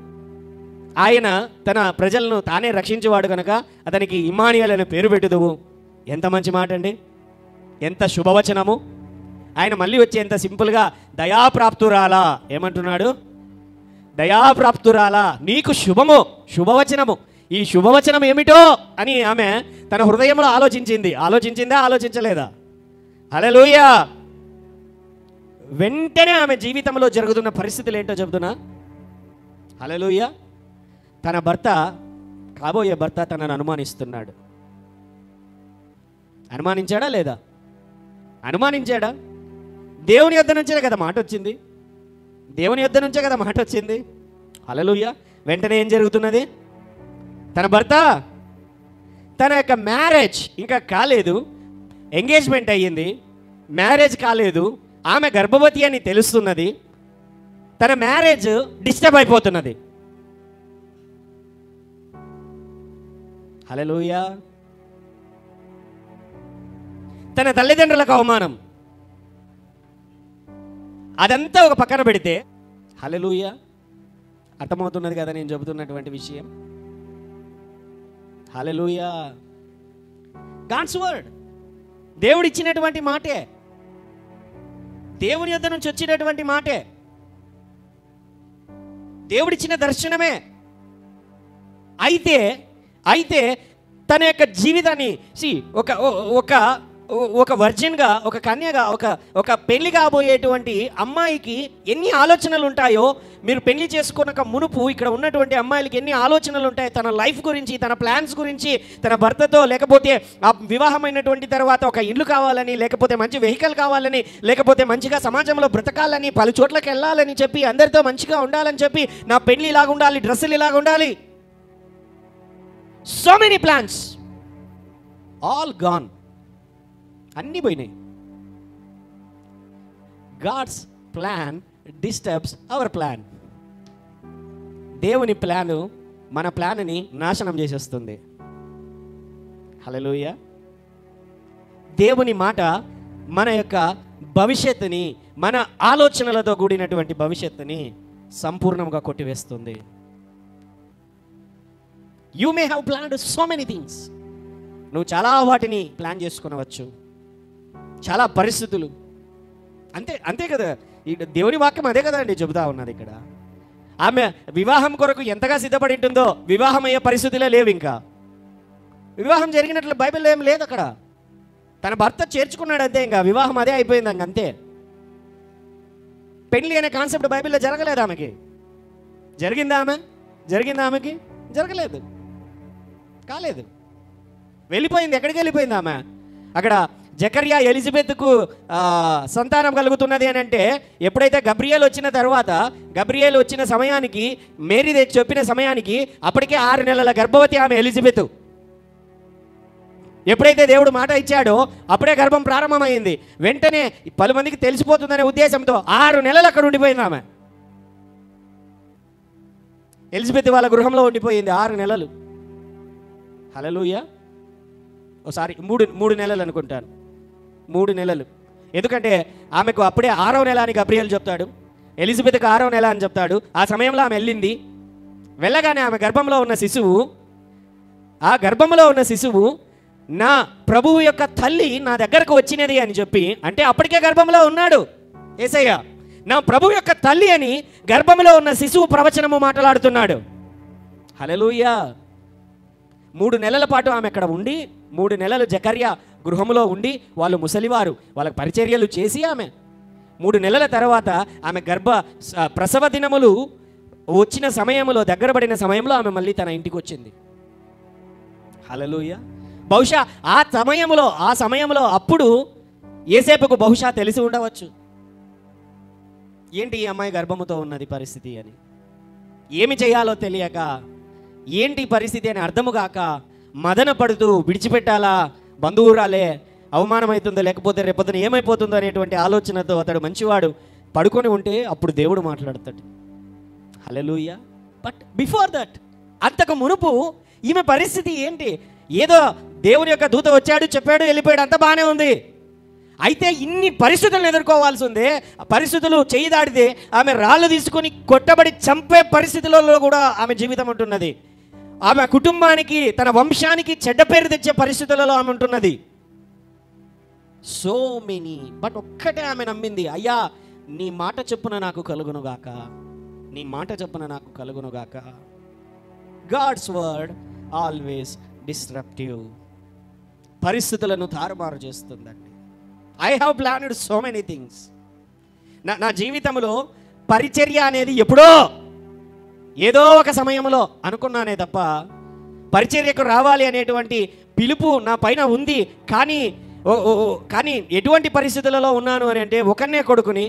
Speaker 2: ఆయన తన ప్రజలను తానే రక్షించేవాడు కనుక అతనికి ఇమ్మానుయేల్ అనే పేరు పెట్టుదువు. ఎంత మంచి మాట అండి, ఎంత శుభవచనము. ఆయన మళ్ళీ వచ్చి ఎంత సింపుల్గా దయాప్రాప్తురాలా ఏమంటున్నాడు? దయాప్రాప్తురాలా, నీకు శుభము, శుభవచనము. ఈ శుభవచనం ఏమిటో అని ఆమె తన హృదయంలో ఆలోచించలేదా? హల్లెలూయా. వెంటనే ఆమె జీవితంలో జరుగుతున్న పరిస్థితులు ఏంటో చెబుతున్నా. హల్లెలూయా. తన భర్త, కాబోయే భర్త తనను అనుమానిస్తున్నాడు. అనుమానించాడా లేదా? అనుమానించాడా? దేవుని యొద్ద నుంచే కదా మాట వచ్చింది. హల్లెలూయా. వెంటనే ఏం జరుగుతున్నది? తన భర్త, తన యొక్క మ్యారేజ్ ఇంకా కాలేదు, ఎంగేజ్మెంట్ అయ్యింది, మ్యారేజ్ కాలేదు, ఆమె గర్భవతి అని తెలుస్తున్నది, తన మ్యారేజ్ డిస్టర్బ్ అయిపోతున్నది. హల్లెలూయా. తన తల్లిదండ్రులకు అవమానం. అదంతా ఒక పక్కన పెడితే, హల్లెలూయా, అర్థమవుతున్నది కదా నేను చెబుతున్నటువంటి విషయం? హల్లెలూయా. గాడ్స్ వర్డ్, దేవుడు ఇచ్చినటువంటి మాటే, దేవుని యొద్ద నుంచి వచ్చినటువంటి మాటే, దేవుడిచ్చిన దర్శనమే. అయితే తన యొక్క జీవితాన్ని ఒక వర్జిన్గా, ఒక కన్యగా, ఒక పెళ్లి కాబోయేటువంటి అమ్మాయికి ఎన్ని ఆలోచనలు ఉంటాయో, మీరు పెళ్లి చేసుకున్నాక మునుపు ఇక్కడ ఉన్నటువంటి అమ్మాయిలకి ఎన్ని ఆలోచనలు ఉంటాయి తన లైఫ్ గురించి, తన ప్లాన్స్ గురించి, తన భర్తతో, లేకపోతే ఆ వివాహమైనటువంటి తర్వాత ఒక ఇల్లు కావాలని, లేకపోతే మంచి వెహికల్ కావాలని, లేకపోతే మంచిగా సమాజంలో బ్రతకాలని, పలు చోట్లకి వెళ్ళాలని చెప్పి, అందరితో మంచిగా ఉండాలని చెప్పి, నా పెళ్లి ఇలాగ ఉండాలి, డ్రెస్సులు ఇలాగ ఉండాలి, so many plans, all gone, అన్నీ పోయినాయి. God's plan disturbs our plan. దేవుని ప్లాను మన ప్లాన్ని నాశనం చేసేస్తుంది. హల్లెలూయా. దేవుని మాట మన యొక్క భవిష్యత్తుని, మన ఆలోచనలతో కూడినటువంటి భవిష్యత్తుని సంపూర్ణంగా కొట్టివేస్తుంది. You may have planned so many things. నువ్వు చాలా వాటిని ప్లాన్ చేసుకునవచ్చు, చాలా పరిస్థితులు. అంతే కదా, దేవుని వాక్యం అదే కదా అండి చెబుతా ఉన్నది ఇక్కడ. ఆమె వివాహం కొరకు ఎంతగా సిద్ధపడి ఉంటుందో, వివాహం అయ్యే పరిస్థితులే లేవు. ఇంకా వివాహం జరిగినట్లు బైబిల్లో ఏం లేదు అక్కడ. తన భర్త చేర్చుకున్నాడు అంతే, ఇంకా వివాహం అదే అయిపోయింది. అంతే. పెళ్లి అనే కాన్సెప్ట్ బైబిల్లో జరగలేదు ఆమెకి. జరిగిందా ఆమెకి? జరగలేదు, కాలేదు, వెళ్ళిపోయింది. ఎక్కడికి వెళ్ళిపోయింది ఆమె? అక్కడ జకర్యా ఎలిజబెత్కు సంతానం కలుగుతున్నది అని అంటే, ఎప్పుడైతే గబ్రియేల్ వచ్చిన తర్వాత, గబ్రియేల్ వచ్చిన సమయానికి, మేరీ చెప్పిన సమయానికి అప్పటికే 6 నెలల గర్భవతి ఆమె ఎలిజబెత్. ఎప్పుడైతే దేవుడు మాట ఇచ్చాడో అప్పుడే గర్భం ప్రారంభమైంది. వెంటనే 10 మందికి తెలిసిపోతుందనే ఉద్దేశంతో 6 నెలలు అక్కడ ఉండిపోయింది ఆమె. ఎలిజబెత్ వాళ్ళ గృహంలో ఉండిపోయింది 6 నెలలు. హల్లెలూయా. ఓసారి 3 నెలలు అనుకుంటాను, 3 నెలలు. ఎందుకంటే ఆమెకు అప్పుడే 6వ నెల అని గబ్రియేల్ చెప్తాడు, ఎలిజబెత్కి 6వ నెల అని చెప్తాడు. ఆ సమయంలో ఆమె వెళ్ళింది. వెళ్ళగానే ఆమె గర్భంలో ఉన్న శిశువు నా ప్రభువు యొక్క తల్లి నా దగ్గరకు వచ్చినది అని చెప్పి, అంటే అప్పటికే గర్భంలో ఉన్నాడు యేసయ్య. నా ప్రభువు యొక్క తల్లి అని గర్భంలో ఉన్న శిశువు ప్రవచనము మాట్లాడుతున్నాడు. హల్లెలూయా. 3 నెలల పాటు ఆమె అక్కడ ఉండి, 3 నెలలు జకర్యా గృహంలో ఉండి, వాళ్ళు ముసలివారు, వాళ్ళకి పరిచర్యలు చేసి, ఆమె 3 నెలల తర్వాత ఆమె ప్రసవ దినములు వచ్చిన సమయంలో, దగ్గర పడిన సమయంలో ఆమె మళ్ళీ తన ఇంటికి వచ్చింది. హల్లెలూయా. బహుశా ఆ సమయంలో అప్పుడు యేసేపుకు బహుశా తెలిసి ఉండవచ్చు, ఏంటి ఈ అమ్మాయి గర్భముతో ఉన్నది పరిస్థితి అని. ఏమి చేయాలో తెలియక, ఏంటి పరిస్థితి అని అర్థము కాక మదన పడుతూ, విడిచిపెట్టాలా, బంధువురాలే, అవమానమవుతుందో, లేకపోతే రేపొద్దున ఏమైపోతుందో అనేటువంటి ఆలోచనతో అతడు మంచివాడు పడుకొని ఉంటే అప్పుడు దేవుడు మాట్లాడతాడు. హల్లెలూయా. బట్ బిఫోర్ దట్, అంతకు మునుపు ఈమె పరిస్థితి ఏంటి? ఏదో దేవుని యొక్క దూత వచ్చాడు, చెప్పాడు, వెళ్ళిపోయాడు, అంత బాగానే ఉంది. అయితే ఇన్ని పరిస్థితులను ఎదుర్కోవాల్సి ఉంది. పరిస్థితులు చేయి దాడితే ఆమె రాళ్ళు తీసుకొని కొట్టబడి చంపే పరిస్థితులలో కూడా ఆమె జీవితం ఉంటున్నది. ఆమె కుటుంబానికి, తన వంశానికి చెడ్డ పేరు తెచ్చే పరిస్థితులలో ఆమె ఉంటున్నది. So many. బట్ ఒక్కటే ఆమె నమ్మింది, అయ్యా నీ మాట చొప్పున నాకు కలుగునుగాక, నీ మాట చొప్పున నాకు కలుగునుగాక. God's word always disruptive. పరిస్థితులను తారుమారు చేస్తుందండి. I have planned so many things. నా జీవితంలో పరిచర్య అనేది ఎప్పుడో ఏదో ఒక సమయంలో అనుకున్నానే తప్ప, పరిచర్యకు రావాలి అనేటువంటి పిలుపు నా పైన ఉంది. కానీ ఎటువంటి పరిస్థితులలో ఉన్నాను అని అంటే, ఒకనే కొడుకుని,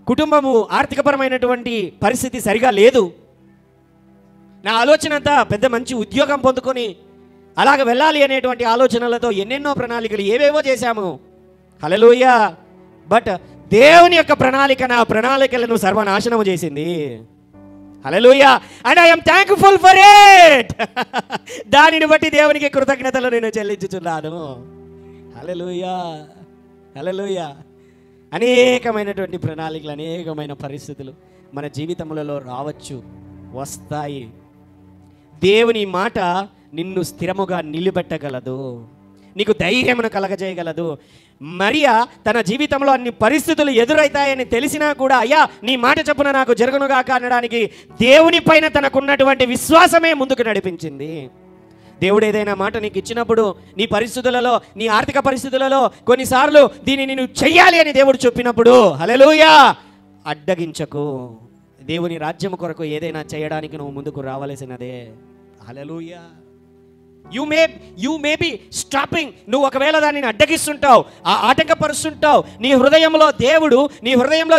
Speaker 2: కుటుంబము ఆర్థికపరమైనటువంటి పరిస్థితి సరిగా లేదు. నా ఆలోచన అంతా పెద్ద మంచి ఉద్యోగం పొందుకొని అలాగ వెళ్ళాలి అనేటువంటి ఆలోచనలతో ఎన్నెన్నో ప్రణాళికలు ఏవేవో చేశాము. హల్లెలూయా. బట్ దేవుని యొక్క ప్రణాళిక నా ప్రణాళికలను సర్వనాశనము చేసింది. Hallelujah. And I am thankful for it. దానిని బట్టి దేవునికి కృతజ్ఞతలు నేను చెల్లించుచున్నాను. హల్లెలూయా, హల్లెలూయా. అనేకమైనటువంటి ప్రణాళికలు, అనేకమైన పరిస్థితులు మన జీవితములలో రావచ్చు, వస్తాయి. దేవుని మాట నిన్ను స్థిరముగా నిలబెట్టగలదు, నీకు ధైర్యమును కలగజేయగలదు. మరియా తన జీవితంలో అన్ని పరిస్థితులు ఎదురవుతాయని తెలిసినా కూడా, అయ్యా నీ మాట చొప్పున నాకు జరుగునుగాక అనడానికి దేవుని పైన తనకున్నటువంటి విశ్వాసమే ముందుకు నడిపించింది. దేవుడు ఏదైనా మాట నీకు ఇచ్చినప్పుడు, నీ పరిస్థితులలో, నీ ఆర్థిక పరిస్థితులలో కొన్నిసార్లు దీన్ని నేను చెయ్యాలి అని దేవుడు చెప్పినప్పుడు, హల్లెలూయా, అడ్డగించకు. దేవుని రాజ్యం కొరకు ఏదైనా చేయడానికి నువ్వు ముందుకు రావలసినదే. Hallelujah. You may be stopping. నువ్వు ఒకవేళ దానిని అడ్డగిస్తుంటావు, ఆటంకపరుస్తుంటావు. నీ హృదయంలో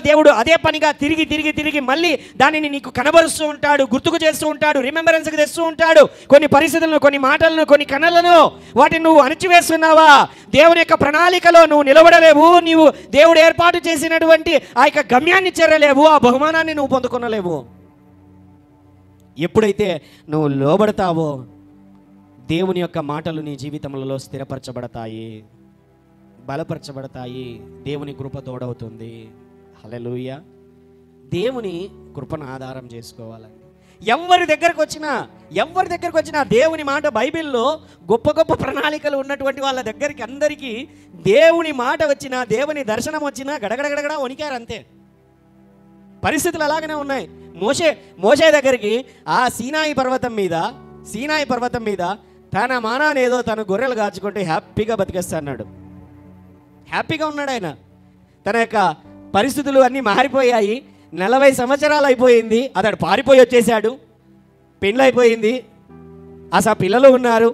Speaker 2: దేవుడు అదే పనిగా తిరిగి మళ్ళీ దానిని నీకు కనబరుస్తూ ఉంటాడు, గుర్తుకు చేస్తూ ఉంటాడు, రిమెంబరెన్స్కి తెస్తూ ఉంటాడు. కొన్ని పరిస్థితులను, కొన్ని మాటలను, కొన్ని కళలను, వాటిని నువ్వు అణచివేస్తున్నావా? దేవుని యొక్క ప్రణాళికలో నువ్వు నిలబడలేవు. నీవు దేవుడు ఏర్పాటు చేసినటువంటి ఆ యొక్క గమ్యాన్ని చేరలేవు, ఆ బహుమానాన్ని నువ్వు పొందుకొనలేవు. ఎప్పుడైతే నువ్వు లోబడతావో దేవుని యొక్క మాటలు నీ జీవితంలో స్థిరపరచబడతాయి, బలపరచబడతాయి. దేవుని కృప తోడవుతుంది. హల్లెలూయా. దేవుని కృపను ఆధారం చేసుకోవాలండి. ఎవరి దగ్గరకు వచ్చినా దేవుని మాట, బైబిల్లో గొప్ప గొప్ప ప్రణాళికలు ఉన్నటువంటి వాళ్ళ దగ్గరికి అందరికీ దేవుని మాట వచ్చినా, దేవుని దర్శనం వచ్చినా గడగడగడగడ వణికారు అంతే. పరిస్థితులు అలాగనే ఉన్నాయి. మోషే దగ్గరికి ఆ సీనాయి పర్వతం మీద తన మానానేదో తన గొర్రెలు కాచుకుంటే హ్యాపీగా బతికేస్తాడు. హ్యాపీగా ఉన్నాడు ఆయన. తన యొక్క పరిస్థితులు అన్నీ మారిపోయాయి. 40 సంవత్సరాలు అయిపోయింది, అతడు పారిపోయి వచ్చేసాడు. పెళ్ళైపోయింది, అసలు పిల్లలు ఉన్నారు.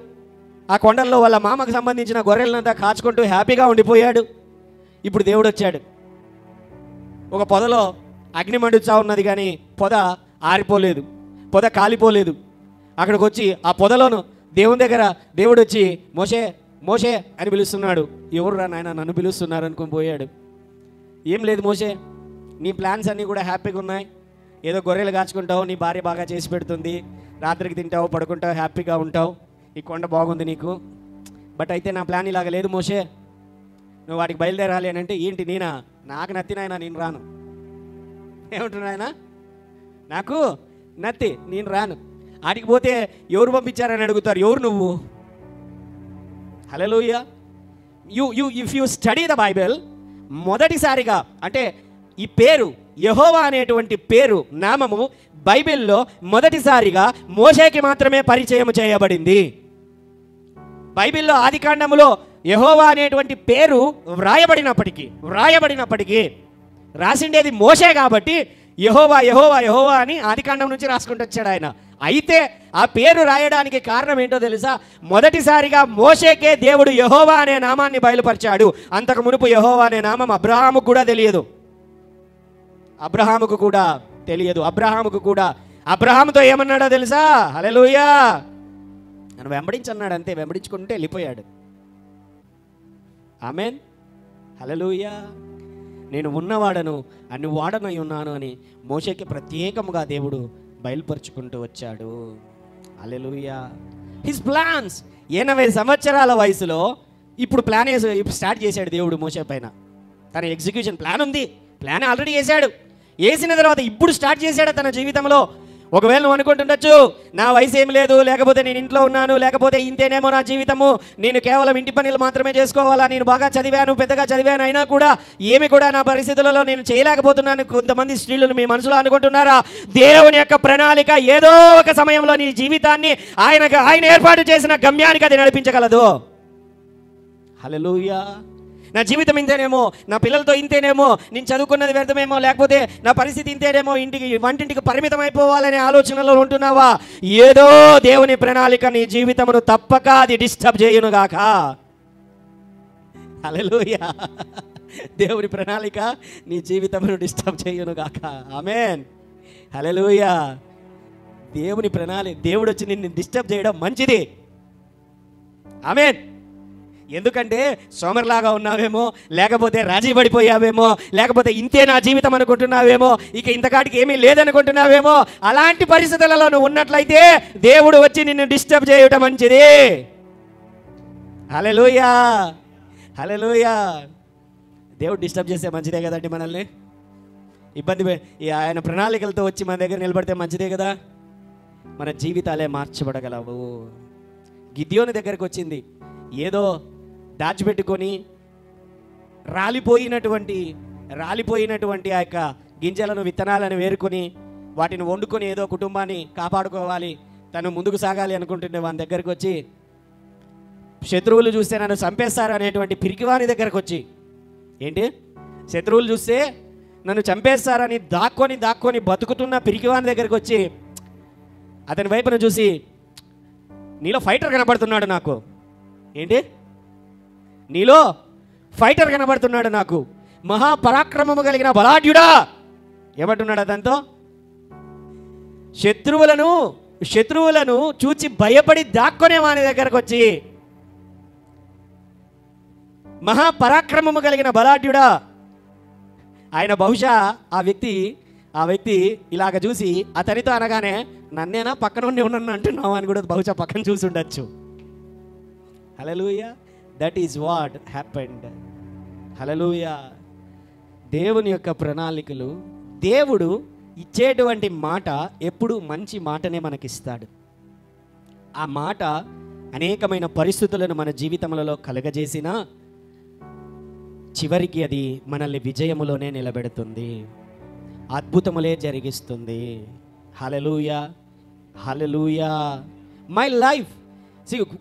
Speaker 2: ఆ కొండల్లో వాళ్ళ మామకు సంబంధించిన గొర్రెలనంతా కాచుకుంటూ హ్యాపీగా ఉండిపోయాడు. ఇప్పుడు దేవుడు వచ్చాడు. ఒక పొదలో అగ్ని మండుచా ఉన్నది, కానీ పొద ఆరిపోలేదు, పొద కాలిపోలేదు. అక్కడికి వచ్చి ఆ పొదలోను దేవుని దగ్గర దేవుడు వచ్చి మోషే అని పిలుస్తున్నాడు. ఎవర్రా నాయన నన్ను పిలుస్తున్నారు అనుకుని పోయాడు. ఏం లేదు మోషే, నీ ప్లాన్స్ అన్నీ కూడా హ్యాపీగా ఉన్నాయి. ఏదో గొర్రెలు కాచుకుంటావు, నీ భార్య బాగా చేసి పెడుతుంది, రాత్రికి తింటావు, పడుకుంటావు, హ్యాపీగా ఉంటావు, ఈ కొండ బాగుంది నీకు. బట్ అయితే నా ప్లాన్ ఇలాగ లేదు మోషే, నువ్వు వాటికి బయలుదేరాలి అని అంటే, ఏంటి నేనా? నాకు నత్తినాయన, నేను రాను. ఏమంటున్నాయన? నాకు నత్తి, నేను రాను. ఆడికి పోతే ఎవరు పంపించారని అడుగుతారు. ఎవరు నువ్వు? Hallelujah. If you study the Bible, మొదటిసారిగా అంటే ఈ పేరు యెహోవా అనేటువంటి పేరు, నామము బైబిల్లో మొదటిసారిగా మోషేకి మాత్రమే పరిచయం చేయబడింది. బైబిల్లో ఆదికాండములో యెహోవా అనేటువంటి పేరు వ్రాయబడినప్పటికీ రాసిండేది మోషే కాబట్టి యెహోవా యెహోవా యెహోవా అని ఆదికాండం నుంచి రాసుకుంటూ వచ్చాడు ఆయన. అయితే ఆ పేరు రాయడానికి కారణం ఏంటో తెలుసా? మొదటిసారిగా మోషేకే దేవుడు యెహోవా అనే నామాన్ని బయలుపరిచాడు. అంతకు మునుపు యెహోవా అనే నామం అబ్రహాముకు కూడా తెలియదు. అబ్రహాముతో ఏమన్నాడో తెలుసా? హల్లెలూయా, నన్ను వెంబడించన్నాడు. అంతే, వెంబడించుకుంటే వెళ్ళిపోయాడు. ఆమేన్, హల్లెలూయా. నేను ఉన్నవాడను, అన్ని వాడనై ఉన్నాను అని మోషేకి ప్రత్యేకముగా దేవుడు బయలుపరుచుకుంటూ వచ్చాడు. హల్లెలూయా. హిస్ ప్లాన్స్ 80 సంవత్సరాల వయసులో ఇప్పుడు స్టార్ట్ చేశాడు దేవుడు మోషే పైన. తన ఎగ్జిక్యూషన్ ప్లాన్ ఉంది, ప్లాన్ ఆల్రెడీ వేసిన తర్వాత ఇప్పుడు స్టార్ట్ చేశాడు తన జీవితంలో. ఒకవేళ నువ్వు అనుకుంటుండొచ్చు, నా వయసు ఏం లేదు, లేకపోతే నేను ఇంట్లో ఉన్నాను, లేకపోతే ఇంతేనేమో నా జీవితము, నేను కేవలం ఇంటి పనులు మాత్రమే చేసుకోవాలా, నేను బాగా చదివాను, పెద్దగా చదివాను, అయినా కూడా ఏమి కూడా నా పరిస్థితులలో నేను చేయలేకపోతున్నాను. కొంతమంది స్త్రీలను మీ మనసులో అనుకుంటున్నారా? దేవుని యొక్క ప్రణాళిక ఏదో ఒక సమయంలో నీ జీవితాన్ని ఆయన ఏర్పాటు చేసిన గమ్యానికి అది నడిపించగలదు. హల్లెలూయా. నా జీవితం ఇంతేనేమో, నా పిల్లలతో ఇంతేనేమో, నేను చదువుకున్నది వ్యర్థమేమో, లేకపోతే నా పరిస్థితి ఇంతేనేమో, వంటింటికి పరిమితం అయిపోవాలనే ఆలోచనలో ఉంటున్నావా? ఏదో దేవుని ప్రణాళిక నీ జీవితమును తప్పక అది డిస్టర్బ్ చేయునుగాక. హల్లెలూయా. దేవుని ప్రణాళిక నీ జీవితమును డిస్టర్బ్ చేయునుగాక. ఆమేన్, హల్లెలూయా. దేవుని ప్రణాళిక, దేవుడు వచ్చి నిన్ను డిస్టర్బ్ చేయడం మంచిది. ఆమేన్. ఎందుకంటే సోమరిలాగా ఉన్నావేమో, లేకపోతే రాజీ పడిపోయావేమో, లేకపోతే ఇంతే నా జీవితం అనుకుంటున్నావేమో, ఇక ఇంతకాటికి ఏమీ లేదనుకుంటున్నావేమో, అలాంటి పరిస్థితులలో నువ్వు ఉన్నట్లయితే దేవుడు వచ్చి నిన్ను డిస్టర్బ్ చేయటం మంచిది. హల్లెలూయా. హల్లెలూయా. దేవుడు డిస్టర్బ్ చేస్తే మంచిదే కదండి మనల్ని. ఆయన ప్రణాళికలతో వచ్చి మన దగ్గర నిలబడితే మంచిదే కదా. మన జీవితాలే మార్చబడగలవు. గిద్యోని దగ్గరకు వచ్చింది, ఏదో దాచిపెట్టుకొని రాలిపోయినటువంటి ఆ యొక్క గింజలను విత్తనాలను వేరుకొని వాటిని వండుకొని ఏదో కుటుంబాన్ని కాపాడుకోవాలి, తను ముందుకు సాగాలి అనుకుంటుండే వాని దగ్గరకు వచ్చి, శత్రువులు చూస్తే నన్ను చంపేస్తారు అనేటువంటి పిరికివాని దగ్గరకు వచ్చి, ఏంటి శత్రువులు చూస్తే నన్ను చంపేస్తారని దాక్కొని బతుకుతున్న పిరికివాని దగ్గరకు వచ్చి అతని వైపున చూసి, నీలో ఫైటర్ కనబడుతున్నాడు నాకు. ఏంటి? నీలో ఫైటర్ కనబడుతున్నాడు నాకు, మహాపరాక్రమము కలిగిన బలాఢ్యుడా. ఏమంటున్నాడు అతనితో? శత్రువులను చూచి భయపడి దాక్కునే వాని దగ్గరకు వచ్చి, మహాపరాక్రమము కలిగిన బలాఢ్యుడా. ఆయన బహుశా ఆ వ్యక్తి ఇలాగ చూసి అతనితో అనగానే, నన్నేనా పక్కన ఉన్నాను అంటున్నావు అని కూడా బహుశా పక్కన చూసి ఉండొచ్చు. Hallelujah. That is what happened. Hallelujah. దేవుని యొక్క ప్రణాళికలు, దేవుడు ఇచ్చేటువంటి మాట ఎప్పుడు మంచి మాటనే మనకిస్తాడు. ఆ మాట అనేకమైన పరిస్థితులను మన జీవితములలో కలగజేసినా చివరికి అది మనల్ని విజయములోనే నిలబెడుతుంది, అద్భుతములే జరిగిస్తుంది. హల్లెలూయా. హల్లెలూయా. My life.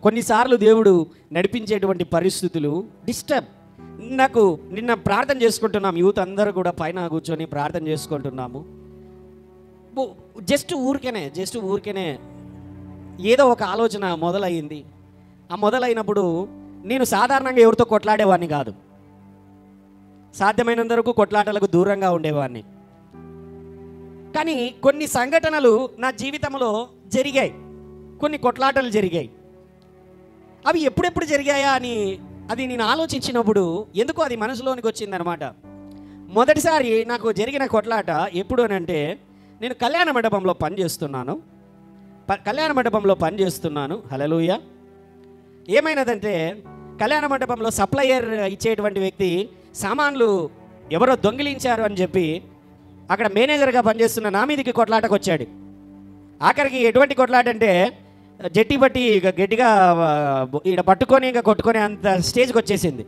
Speaker 2: కొన్నిసార్లు దేవుడు నడిపించేటువంటి పరిస్థితులు డిస్టర్బ్. నాకు నిన్న ప్రార్థన చేసుకుంటున్నాం, యూత్ అందరూ కూడా పైన కూర్చొని ప్రార్థన చేసుకుంటున్నాము. జస్ట్ ఊరికేనే ఏదో ఒక ఆలోచన మొదలయ్యింది. ఆ మొదలైనప్పుడు నేను సాధారణంగా ఎవరితో కొట్లాడేవాడిని కాదు, సాధ్యమైనంత వరకు కొట్లాటలకు దూరంగా ఉండేవాడిని. కానీ కొన్ని సంఘటనలు నా జీవితంలో జరిగాయి, కొన్ని కొట్లాటలు జరిగాయి. అవి ఎప్పుడెప్పుడు జరిగాయా అని అది నేను ఆలోచించినప్పుడు ఎందుకో అది మనసులోనికి వచ్చిందనమాట. మొదటిసారి నాకు జరిగిన కొట్లాట ఎప్పుడు అని అంటే, నేను కళ్యాణ మండపంలో పనిచేస్తున్నాను. హల్లెలూయా. ఏమైనదంటే, కళ్యాణ మండపంలో సప్లయర్ ఇచ్చేటువంటి వ్యక్తి సామాన్లు ఎవరో దొంగిలించారు అని చెప్పి అక్కడ మేనేజర్గా పనిచేస్తున్న నా మీదకి కొట్లాటకు వచ్చాడు. ఆఖరికి ఎటువంటి కొట్లాట అంటే, జట్టి బట్టి ఇక గట్టిగా ఈడ పట్టుకొని ఇంకా కొట్టుకొని అంత స్టేజ్కి వచ్చేసింది.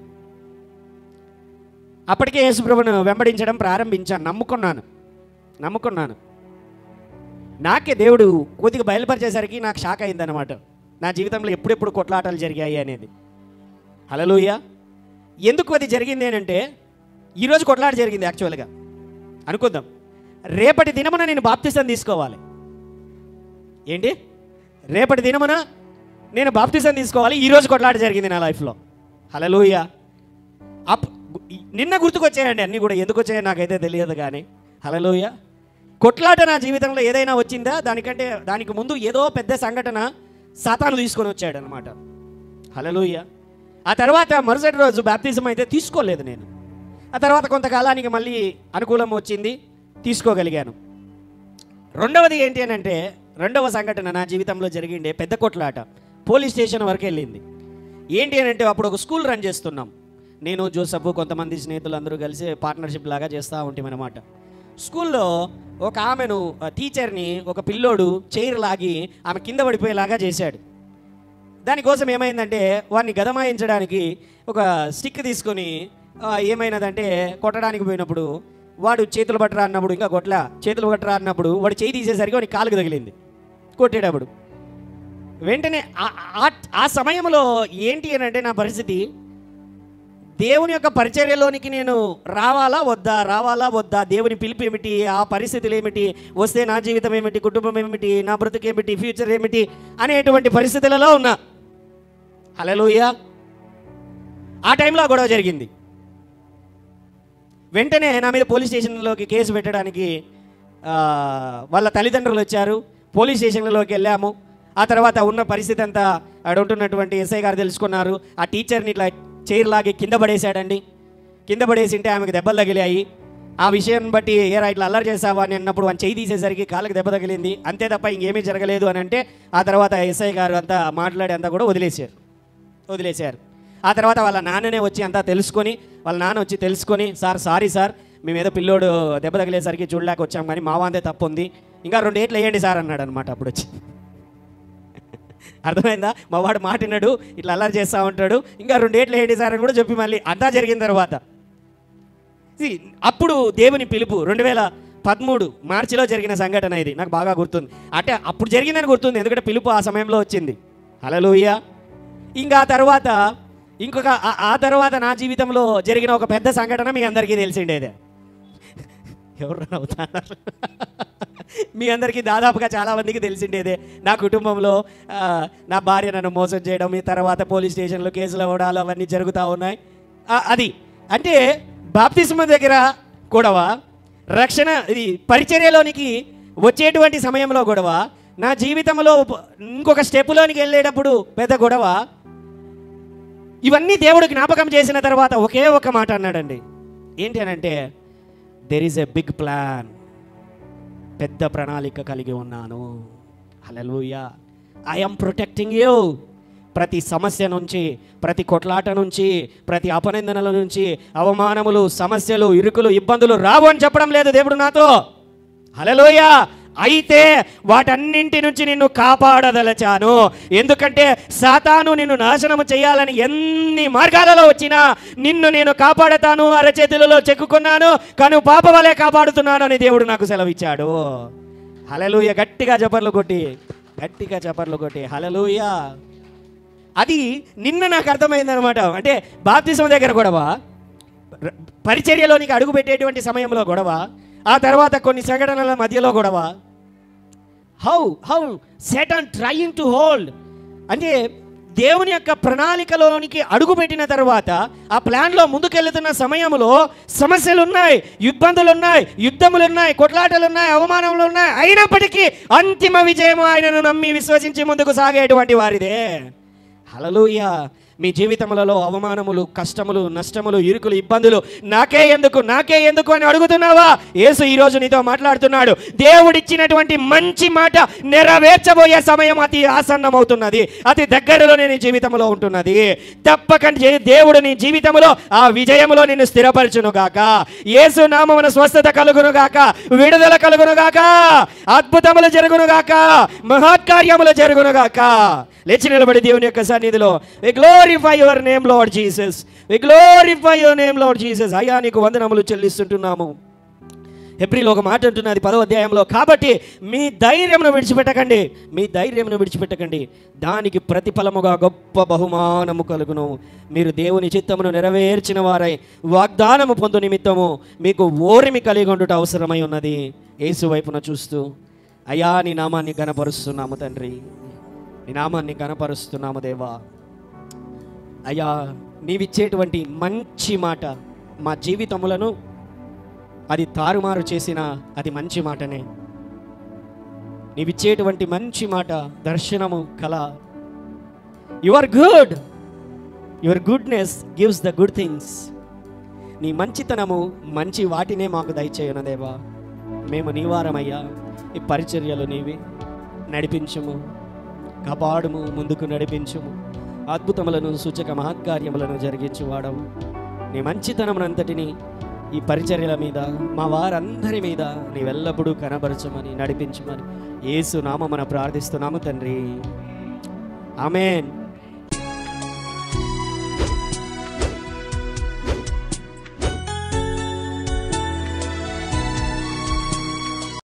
Speaker 2: అప్పటికే యేసుప్రభువును వెంబడించడం ప్రారంభించాను, నమ్ముకున్నాను. నాకే దేవుడు కొద్దిగా బయలుపరిచేసరికి నాకు షాక్ అయిందనమాట, నా జీవితంలో ఎప్పుడెప్పుడు కొట్లాటలు జరిగాయి అనేది. హల్లెలూయా. ఎందుకు అది జరిగింది అంటే, ఈరోజు కొట్లాట జరిగింది యాక్చువల్గా అనుకుందాం. రేపటి దినమున నేను బాప్తిసం తీసుకోవాలి. ఏంటి? రేపటి దినమున నేను బాప్తిసం తీసుకోవాలి. ఈరోజు కొట్లాట జరిగింది నా లైఫ్లో. హల్లెలూయా. నిన్న గుర్తుకొచ్చాయండి అన్నీ కూడా, ఎందుకు వచ్చాయో నాకైతే తెలియదు కానీ. హల్లెలూయా. కొట్లాట నా జీవితంలో ఏదైనా వచ్చిందా? దానికి ముందు ఏదో పెద్ద సంఘటన సాతాను తీసుకొని వచ్చాడు అనమాట. హల్లెలూయా. ఆ తర్వాత మరుసటి రోజు బాప్తిజం అయితే తీసుకోలేదు నేను. ఆ తర్వాత కొంతకాలానికి మళ్ళీ అనుకూలం వచ్చింది, తీసుకోగలిగాను. రెండవది ఏంటి అని అంటే, రెండవ సంఘటన నా జీవితంలో జరిగిండే పెద్ద కొట్లాట పోలీస్ స్టేషన్ వరకు వెళ్ళింది. ఏంటి అని అంటే, అప్పుడు ఒక స్కూల్ రన్ చేస్తున్నాం, నేను జోసఫ్ కొంతమంది స్నేహితులు అందరూ కలిసి పార్ట్నర్షిప్ లాగా చేస్తూ ఉంటాం అన్నమాట. స్కూల్లో ఒక ఆమెను, టీచర్ని ఒక పిల్లోడు చైర్ లాగి ఆమె కింద పడిపోయేలాగా చేశాడు. దానికోసం ఏమైందంటే, వాడిని గదమాయించడానికి ఒక స్టిక్ తీసుకొని ఏమైనదంటే కొట్టడానికి పోయినప్పుడు వాడు చేతులు పట్టరా అన్నప్పుడు, ఇంకా చేతులు పట్టరా అన్నప్పుడు వాడు చేయి తీసేసరికి వాడికి కాలుకు తగిలింది కొట్టేటప్పుడు. వెంటనే ఆ సమయంలో ఏంటి అని అంటే, నా పరిస్థితి, దేవుని యొక్క పరిచర్యలోనికి నేను రావాలా వద్దా, దేవుని పిలుపు ఏమిటి, ఆ పరిస్థితులు ఏమిటి, వస్తే నా జీవితం ఏమిటి, కుటుంబం ఏమిటి, నా బ్రతుకు ఏమిటి, ఫ్యూచర్ ఏమిటి అనేటువంటి పరిస్థితులలో ఉన్నా. హల్లెలూయా. ఆ టైంలో గొడవ జరిగింది. వెంటనే నా మీద పోలీస్ స్టేషన్లోకి కేసు పెట్టడానికి వాళ్ళ తల్లిదండ్రులు వచ్చారు. పోలీస్ స్టేషన్లలోకి వెళ్ళాము. ఆ తర్వాత ఉన్న పరిస్థితి అంతా అక్కడ ఉంటున్నటువంటి ఎస్ఐ గారు తెలుసుకున్నారు. ఆ టీచర్ని ఇట్లా చైర్ లాగి కింద పడేశాడండి. కింద పడేసింటే ఆమెకు దెబ్బలు తగిలాయి. ఆ విషయం బట్టి ఏరా ఇట్లా అల్లరి చేసావా అని అన్నప్పుడు ఆయన చేయి తీసేసరికి కాళ్ళకి దెబ్బ తగిలింది, అంతే తప్ప ఇంకేమీ జరగలేదు అని అంటే, ఆ తర్వాత ఎస్ఐ గారు అంతా మాట్లాడి అంతా కూడా వదిలేశారు. ఆ తర్వాత వాళ్ళ నాన్ననే వచ్చి అంతా తెలుసుకొని, వాళ్ళ నాన్న వచ్చి తెలుసుకొని, సార్ సారీ సార్, మేము ఏదో పిల్లోడు దెబ్బ తగిలేసరికి చూడలేక వచ్చాం, కానీ మా వాందే తప్పు ఉంది, ఇంకా 2 ఏట్లు వేయండి సార్ అన్నాడు అనమాట. అప్పుడు వచ్చి అర్థమైందా? మా వాడు మాటినాడు, ఇట్లా అల్లరి చేస్తూ ఉంటాడు, ఇంకా 2 ఏట్లు వేయండి సార్ అని కూడా చెప్పి మళ్ళీ అంతా జరిగిన తర్వాత అప్పుడు దేవుని పిలుపు 2013 మార్చిలో జరిగిన సంఘటన ఇది. నాకు బాగా గుర్తుంది. అంటే అప్పుడు జరిగిందని గుర్తుంది, ఎందుకంటే పిలుపు ఆ సమయంలో వచ్చింది. హల్లెలూయా. ఇంకా ఆ తర్వాత నా జీవితంలో జరిగిన ఒక పెద్ద సంఘటన మీ అందరికీ తెలిసిండేదే. ఎవరు నవ్వుతున్నారు? మీ అందరికీ దాదాపుగా చాలామందికి తెలిసిండేదే. నా కుటుంబంలో నా భార్య నన్ను మోసం చేయడం, ఈ తర్వాత పోలీస్ స్టేషన్లో కేసులు అవ్వడాలు అవన్నీ జరుగుతూ ఉన్నాయి. అది అంటే బాప్తిస్మ దగ్గర గొడవ, రక్షణ ఇది పరిచర్యలోనికి వచ్చేటువంటి సమయంలో గొడవ, నా జీవితంలో ఇంకొక స్టెప్లోనికి వెళ్ళేటప్పుడు పెద్ద గొడవ. ఇవన్నీ దేవుడు జ్ఞాపకం చేసిన తర్వాత ఒకే ఒక మాట అన్నాడండి. ఏంటి అని అంటే, there is a big plan, పెద్ద ప్రణాళిక కలిగి ఉన్నాను. Hallelujah. I am protecting you. ప్రతి సమస్య నుంచి, ప్రతి కొట్లాట నుంచి, ప్రతి అపనిందనల నుంచి, అవమానములు, సమస్యలు, ఇరుకులు, ఇబ్బందులు రావు అని చెప్పడం లేదు దేవుడు నాతో. హల్లెలూయా. అయితే వాటన్నింటి నుంచి నిన్ను కాపాడదలచాను. ఎందుకంటే సాతాను నిన్ను నాశనము చేయాలని ఎన్ని మార్గాలలో వచ్చినా నిన్ను నేను కాపాడతాను, అరచేతులలో చెక్కుకున్నాను, కానీ పాప వలె కాపాడుతున్నాను అని దేవుడు నాకు సెలవిచ్చాడు. హల్లెలూయా. గట్టిగా చప్పర్లు కొట్టి హల్లెలూయా. అది నిన్న నాకు అర్థమైందనమాట. అంటే బాప్తిస్మ దగ్గర గొడవ, పరిచర్యలోనికి అడుగు పెట్టేటువంటి సమయంలో గొడవ, ఆ తర్వాత కొన్ని సంఘటనల మధ్యలో గొడవ. How Satan trying to hold, అంటే దేవుని యొక్క ప్రణాళికలోనికి అడుగు పెట్టిన తర్వాత ఆ ప్లాన్లో ముందుకెళ్తున్న సమయంలో సమస్యలు ఉన్నాయి, ఇబ్బందులు ఉన్నాయి, యుద్ధములు ఉన్నాయి, కొట్లాటలు ఉన్నాయి, అవమానములు ఉన్నాయి. అయినప్పటికీ అంతిమ విజయం ఆయనను నమ్మి విశ్వసించి ముందుకు సాగేటువంటి వారిదే. హల్లెలూయా. మీ జీవితములలో అవమానములు, కష్టములు, నష్టములు, ఇరుకులు, ఇబ్బందులు నాకే ఎందుకు అని అడుగుతున్నావా? యేసు ఈరోజు నీతో మాట్లాడుతున్నాడు. దేవుడిచ్చినటువంటి మంచి మాట నెరవేర్చబోయే సమయం అతి ఆసన్నమవుతున్నది, అతి దగ్గరలో నీ జీవితంలో ఉంటున్నది. తప్పక దేవుడు నీ జీవితంలో ఆ విజయములో నిన్ను స్థిరపరచునుగాక. యేసు నామమున స్వస్థత కలుగునుగాక, విడుదల కలుగునుగాక, అద్భుతములు జరుగునుగాక, మహత్కార్యములు జరుగునుగాక. లేచి నిలబడి దేవుని యొక్క సన్నిధిలో we glorify your name Lord Jesus, we glorify your name Lord Jesus. అయ్యా నీకు వందనములు చెల్లిస్తుంటున్నాము. హెబ్రీలో ఒక మాట అంటున్నది 10వ అధ్యాయంలో, కాబట్టి మీ ధైర్యమును విడిచిపెట్టకండి, దానికి ప్రతిఫలముగా గొప్ప బహుమానము కలుగును. మీరు దేవుని చిత్తమును నెరవేర్చిన వారై వాగ్దానము పొందు నిమిత్తము మీకు ఓరిమి కలిగి ఉండుట అవసరమై ఉన్నది. యేసు వైపున చూస్తూ, అయ్యా నీ నామాన్ని ఘనపరుస్తున్నాము తండ్రి, నీ నామాన్ని ఘనపరుస్తున్నాము దేవా. అయ్యా నీవిచ్చేటువంటి మంచి మాట మా జీవితములను అది తారుమారు చేసిన అది మంచి మాటనే. నీవిచ్చేటువంటి మంచి మాట, దర్శనము, కళ. Your good, your goodness gives the good things. నీ మంచితనము మంచి వాటినే మాకు దయచేయను దేవా. మేము నీవారమయ్యా. ఈ పరిచర్యలు నీవి, నడిపించుము, కాపాడుము, ముందుకు నడిపించుము. అద్భుతములను, సూచక మహత్కార్యములను జరిగించువాడవు. నీ మంచితనమునంతటిని ఈ పరిచర్యల మీద, మా వారందరి మీద నీవెల్లప్పుడూ కనబరచమని, నడిపించమని యేసు నామమున ప్రార్థిస్తున్నాము తండ్రి. ఆమేన్.